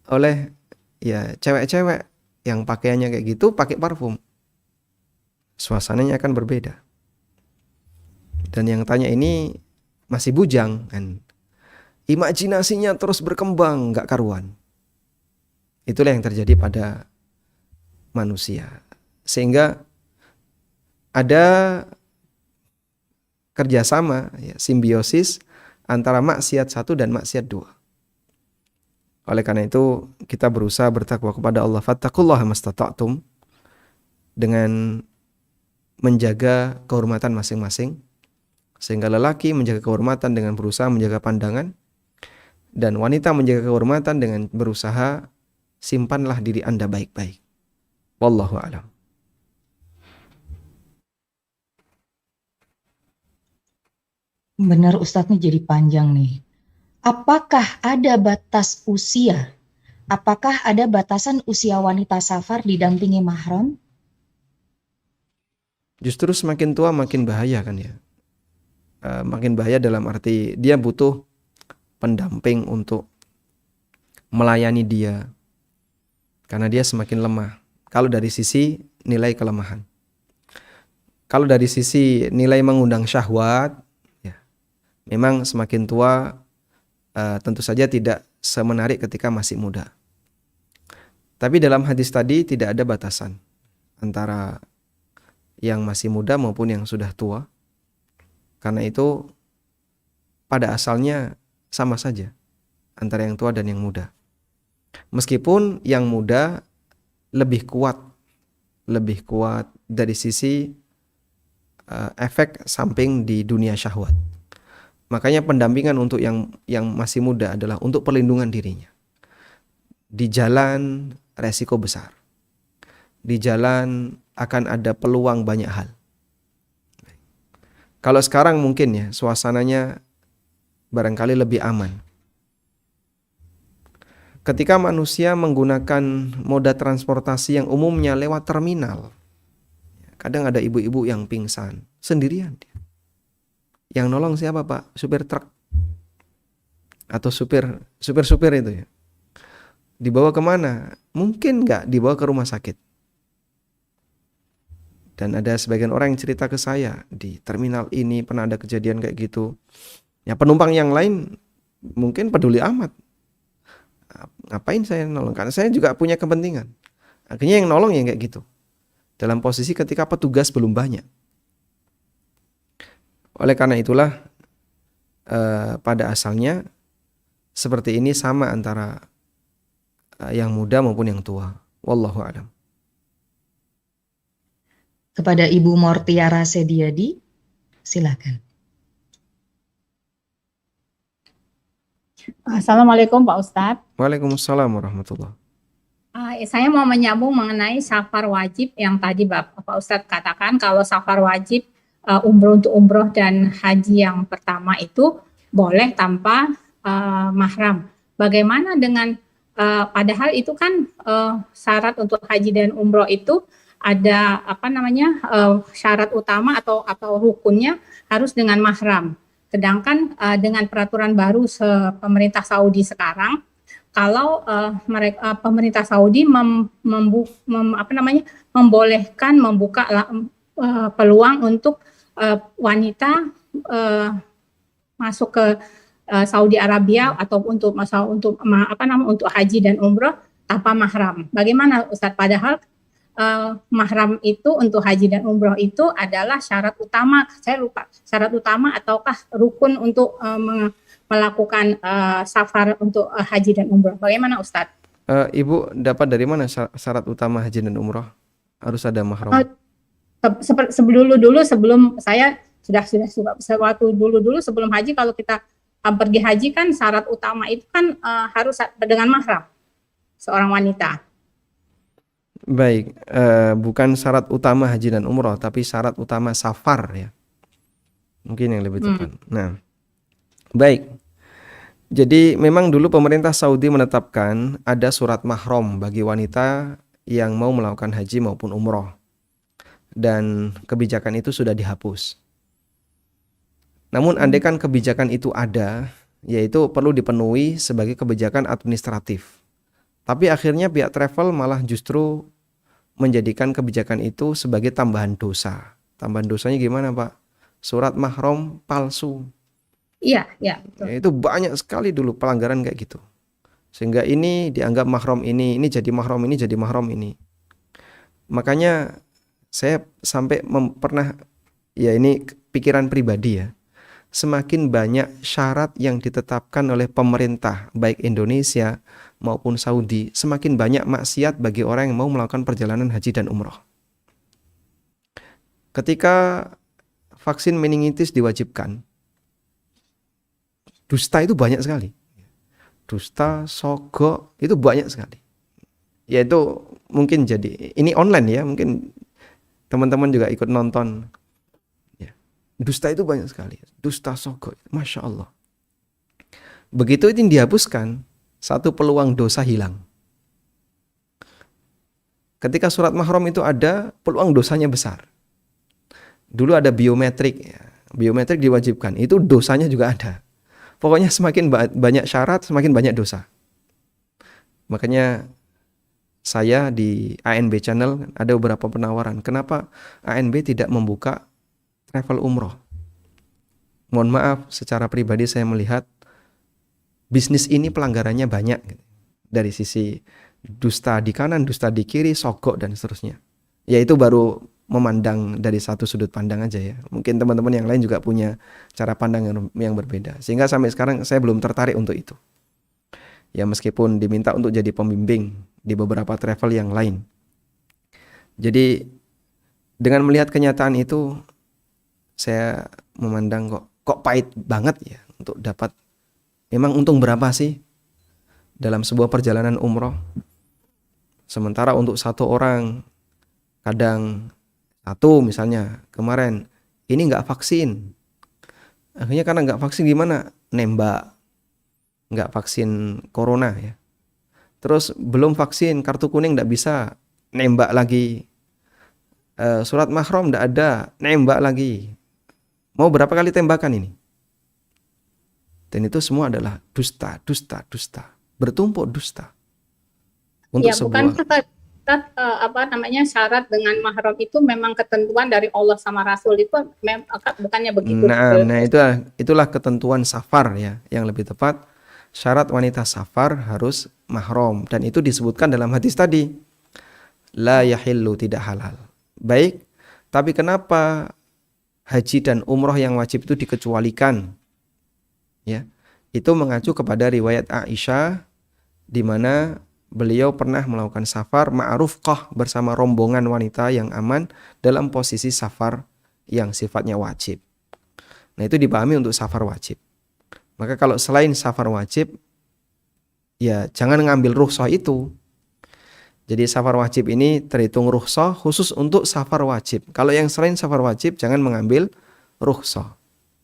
oleh ya cewek-cewek yang pakaiannya kayak gitu pakai parfum. Suasananya akan berbeda. Dan yang tanya ini masih bujang kan. Imajinasinya terus berkembang gak karuan. Itulah yang terjadi pada manusia. Sehingga ada kerjasama, ya, simbiosis antara maksiat satu dan maksiat dua. Oleh karena itu kita berusaha bertakwa kepada Allah. Fattaqullaha mastata'tum. dengan menjaga kehormatan masing-masing. Sehingga lelaki menjaga kehormatan dengan berusaha menjaga pandangan, dan wanita menjaga kehormatan dengan berusaha simpanlah diri Anda baik-baik. Wallahu a'lam. Benar, Ustadznya jadi panjang nih. Apakah ada batas usia? Apakah ada batasan usia wanita safar didampingi mahram? Justru semakin tua makin bahaya kan ya. Makin bahaya dalam arti dia butuh pendamping untuk melayani dia, karena dia semakin lemah. Kalau dari sisi nilai kelemahan, kalau dari sisi nilai mengundang syahwat, ya, memang semakin tua tentu saja tidak semenarik ketika masih muda. Tapi dalam hadis tadi tidak ada batasan antara yang masih muda maupun yang sudah tua. Karena itu pada asalnya sama saja antara yang tua dan yang muda. Meskipun yang muda lebih kuat dari sisi efek samping di dunia syahwat. Makanya pendampingan untuk yang masih muda adalah untuk perlindungan dirinya. Di jalan resiko besar. Di jalan akan ada peluang banyak hal. Kalau sekarang mungkin ya suasananya barangkali lebih aman. Ketika manusia menggunakan moda transportasi yang umumnya lewat terminal, kadang ada ibu-ibu yang pingsan sendirian. Yang nolong siapa, Pak? Supir truk atau supir itu ya. Dibawa kemana? Mungkin nggak dibawa ke rumah sakit. Dan ada sebagian orang yang cerita ke saya, di terminal ini pernah ada kejadian kayak gitu. Ya, penumpang yang lain mungkin peduli amat. Ngapain saya nolong? Karena saya juga punya kepentingan. Akhirnya yang nolong yang kayak gitu. Dalam posisi ketika petugas belum banyak. Oleh karena itulah pada asalnya seperti ini sama antara yang muda maupun yang tua. Wallahu a'lam. Kepada Ibu Mortiara Sediadi, silakan. Assalamualaikum Pak Ustadz. Waalaikumsalam warahmatullahi. Saya mau menyambung mengenai safar wajib yang tadi Bapak Ustadz katakan, kalau safar wajib umroh untuk umroh dan haji yang pertama itu boleh tanpa mahram. Bagaimana dengan padahal itu kan syarat untuk haji dan umroh itu ada syarat utama atau rukunnya harus dengan mahram. Sedangkan dengan peraturan baru pemerintah Saudi sekarang, kalau pemerintah Saudi membolehkan membuka peluang untuk wanita masuk ke Saudi Arabia atau untuk haji dan umroh tanpa mahram. Bagaimana Ustadz? Padahal mahram itu untuk haji dan umroh itu adalah syarat utama. Saya lupa syarat utama ataukah rukun untuk melakukan safar untuk haji dan umroh. Bagaimana Ustadz? Ibu dapat dari mana syarat utama haji dan umroh? Harus ada mahram. Sebelum saya sudah waktu dulu sebelum haji, kalau kita pergi haji kan syarat utama itu kan harus dengan mahram seorang wanita. Baik, bukan syarat utama haji dan umroh, tapi syarat utama safar ya. Mungkin yang lebih tepat. Nah, baik. Jadi memang dulu pemerintah Saudi menetapkan ada surat mahram bagi wanita yang mau melakukan haji maupun umroh. Dan kebijakan itu sudah dihapus. Namun andaikan kebijakan itu ada, yaitu perlu dipenuhi sebagai kebijakan administratif. Tapi akhirnya pihak travel malah justru menjadikan kebijakan itu sebagai tambahan dosa. Tambahan dosanya gimana, Pak? Surat mahram palsu. Iya, betul. Ya, itu banyak sekali dulu pelanggaran kayak gitu. Sehingga ini dianggap mahram ini jadi mahram ini, jadi mahram ini. Makanya saya sampai pernah, ya ini pikiran pribadi ya, semakin banyak syarat yang ditetapkan oleh pemerintah baik Indonesia maupun Saudi, semakin banyak maksiat bagi orang yang mau melakukan perjalanan haji dan umroh. ketika vaksin meningitis diwajibkan, dusta itu banyak sekali. Dusta, sogok itu banyak sekali. Yaitu mungkin jadi, ini online ya, mungkin teman-teman juga ikut nonton. Ya. Dusta itu banyak sekali. Dusta, sogok, Masya Allah. Begitu itu dihapuskan, satu peluang dosa hilang. Ketika surat mahram itu ada, peluang dosanya besar. Dulu ada biometrik, ya. Biometrik diwajibkan, itu dosanya juga ada. Pokoknya semakin banyak syarat, semakin banyak dosa. Makanya saya di ANB Channel ada beberapa penawaran. Kenapa ANB tidak membuka travel umroh? Mohon maaf, secara pribadi saya melihat bisnis ini pelanggarannya banyak. Dari sisi dusta di kanan, dusta di kiri, sogok dan seterusnya. Ya itu baru memandang dari satu sudut pandang aja ya. Mungkin teman-teman yang lain juga punya cara pandang yang berbeda. Sehingga sampai sekarang saya belum tertarik untuk itu. Ya meskipun diminta untuk jadi pembimbing di beberapa travel yang lain. Jadi dengan melihat kenyataan itu, saya memandang kok pahit banget ya untuk dapat. Memang untung berapa sih dalam sebuah perjalanan umroh? Sementara untuk satu orang kadang satu misalnya kemarin ini nggak vaksin, akhirnya karena nggak vaksin gimana, nembak, nggak vaksin corona ya, terus belum vaksin kartu kuning nggak bisa, nembak lagi, surat mahram nggak ada, nembak lagi, mau berapa kali tembakan ini? Dan itu semua adalah dusta, bertumpuk dusta untuk Ya, sebuah. bukan syarat dengan mahram itu memang ketentuan dari Allah sama Rasul itu bukannya begitu. Nah itulah ketentuan safar ya, yang lebih tepat syarat wanita safar harus mahram, dan itu disebutkan dalam hadis tadi, la yahillu, tidak halal. Baik, tapi kenapa haji dan umroh yang wajib itu dikecualikan? Ya, itu mengacu kepada riwayat Aisyah di mana beliau pernah melakukan safar ma'rufqah bersama rombongan wanita yang aman dalam posisi safar yang sifatnya wajib. Nah, itu dipahami untuk safar wajib. Maka kalau selain safar wajib, ya jangan ngambil rukhsah itu. Jadi safar wajib ini terhitung rukhsah khusus untuk safar wajib. Kalau yang selain safar wajib, jangan mengambil rukhsah.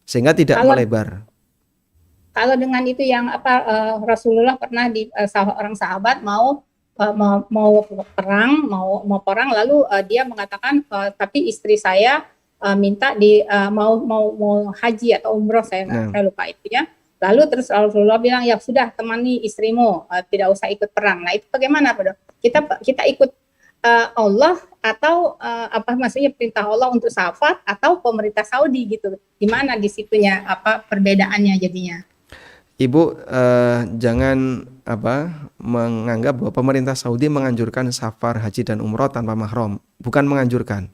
Sehingga tidak melebar. Kalau dengan itu yang Rasulullah pernah di seorang sahabat mau perang lalu dia mengatakan tapi istri saya minta mau haji atau umroh, saya lupa itu ya. Lalu terus Rasulullah bilang ya sudah temani istrimu, tidak usah ikut perang. Nah itu bagaimana Pak? Kita ikut Allah atau maksudnya perintah Allah untuk safar atau pemerintah Saudi gitu? Gimana di situnya perbedaannya jadinya? Ibu jangan menganggap bahwa pemerintah Saudi menganjurkan safar haji dan umroh tanpa mahram. Bukan menganjurkan.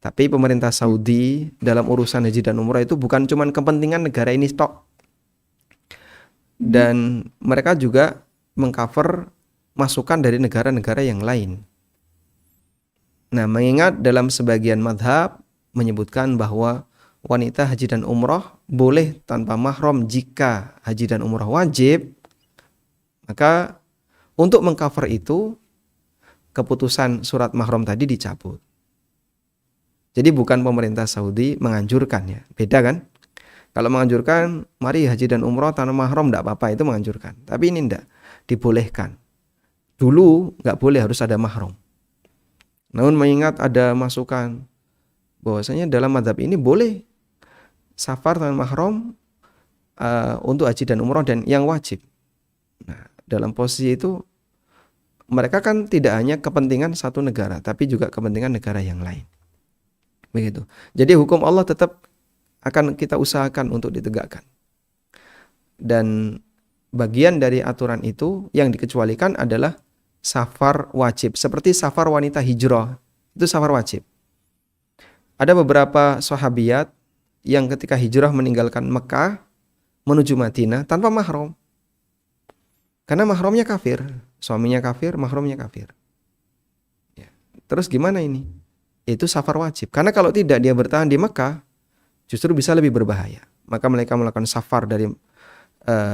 Tapi pemerintah Saudi dalam urusan haji dan umroh itu bukan cuma kepentingan negara ini tok. Dan mereka juga mengcover masukan dari negara-negara yang lain. Nah, mengingat dalam sebagian madhab menyebutkan bahwa wanita haji dan umroh boleh tanpa mahram jika haji dan umroh wajib, maka untuk mengcover itu keputusan surat mahram tadi dicabut. Jadi bukan pemerintah Saudi menganjurkan ya, beda kan? Kalau menganjurkan mari haji dan umroh tanpa mahram tidak apa-apa, itu menganjurkan. Tapi ini tidak, dibolehkan. Dulu nggak boleh, harus ada mahram. Namun mengingat ada masukan bahwasanya dalam mazhab ini boleh safar tanpa mahram untuk haji dan umroh dan yang wajib. Nah, dalam posisi itu mereka kan tidak hanya kepentingan satu negara, tapi juga kepentingan negara yang lain. Begitu. Jadi hukum Allah tetap akan kita usahakan untuk ditegakkan. Dan bagian dari aturan itu yang dikecualikan adalah safar wajib, seperti safar wanita hijrah, itu safar wajib. Ada beberapa sahabiyat yang ketika hijrah meninggalkan Mekah menuju Madinah tanpa mahram. Karena mahramnya kafir, suaminya kafir, mahramnya kafir. Ya. Terus gimana ini? itu safar wajib. Karena kalau tidak dia bertahan di Mekah, justru bisa lebih berbahaya. Maka mereka melakukan safar dari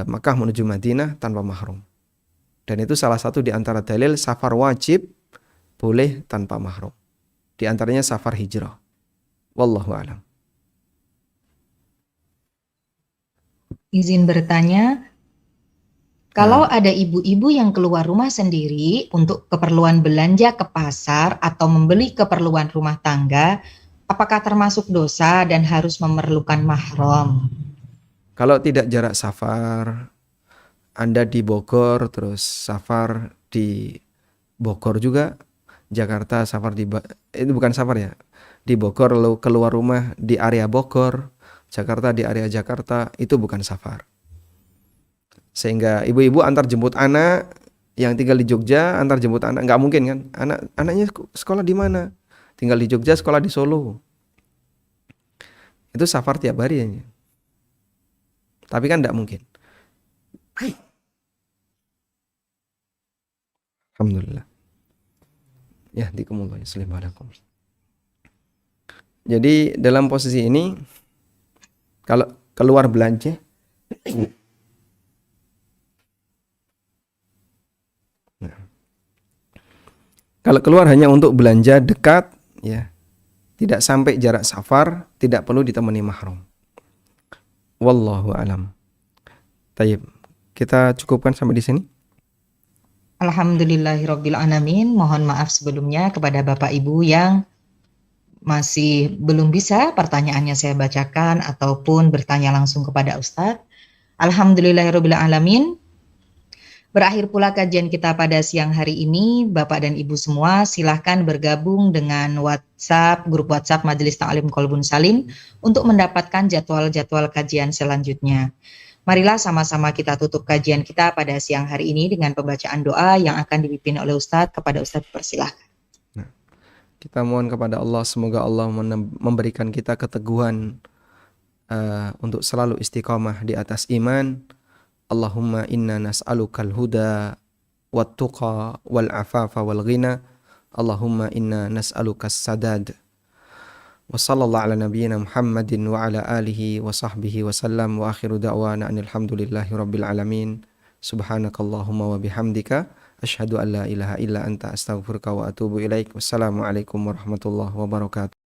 Mekah menuju Madinah tanpa mahram. Dan itu salah satu di antara dalil safar wajib boleh tanpa mahram. Di antaranya safar hijrah. Wallahu a'lam. Izin bertanya, kalau ada ibu-ibu yang keluar rumah sendiri untuk keperluan belanja ke pasar atau membeli keperluan rumah tangga, apakah termasuk dosa dan harus memerlukan mahram? Kalau tidak jarak safar, Anda di Bogor terus safar di Bogor juga, Jakarta safar itu bukan safar ya. Di Bogor lalu keluar rumah di area Bogor, Jakarta di area Jakarta, itu bukan safar. Sehingga ibu-ibu antar jemput anak yang tinggal di Jogja, antar jemput anak, nggak mungkin kan? Anaknya sekolah di mana? Tinggal di Jogja, sekolah di Solo. Itu safar tiap hari ya. Tapi kan nggak mungkin. Alhamdulillah. Ya, dikumulai selimalakum. Jadi dalam posisi ini, kalau keluar belanja, kalau keluar hanya untuk belanja dekat, ya, tidak sampai jarak safar, tidak perlu ditemani mahram. Wallahu alam. Tayyib, kita cukupkan sampai di sini. Alhamdulillahirabbil alamin. Mohon maaf sebelumnya kepada Bapak Ibu yang masih belum bisa pertanyaannya saya bacakan ataupun bertanya langsung kepada Ustadz. Alhamdulillahirabbil alamin. Berakhir pula kajian kita pada siang hari ini. Bapak dan Ibu semua silahkan bergabung dengan grup WhatsApp Majelis Ta'lim Qalbun Salim untuk mendapatkan jadwal-jadwal kajian selanjutnya. Marilah sama-sama kita tutup kajian kita pada siang hari ini dengan pembacaan doa yang akan dipimpin oleh Ustadz. Kepada Ustadz persilahkan. Kita mohon kepada Allah, semoga Allah memberikan kita keteguhan untuk selalu istiqamah di atas iman. Allahumma inna nas'alukal huda wat tuqa wal afafa wal ghina. Allahumma inna nas'alukas sadad. Wa sallallahu ala nabiyyina Muhammadin wa ala alihi wa sahbihi wa sallam wa akhiru da'wana alhamdulillahi rabbil alamin. Subhanakallahumma wa bihamdika asyhadu an la ilaha illa anta astaghfiruka wa atubu ilaik. Wassalamualaikum warahmatullahi wabarakatuh.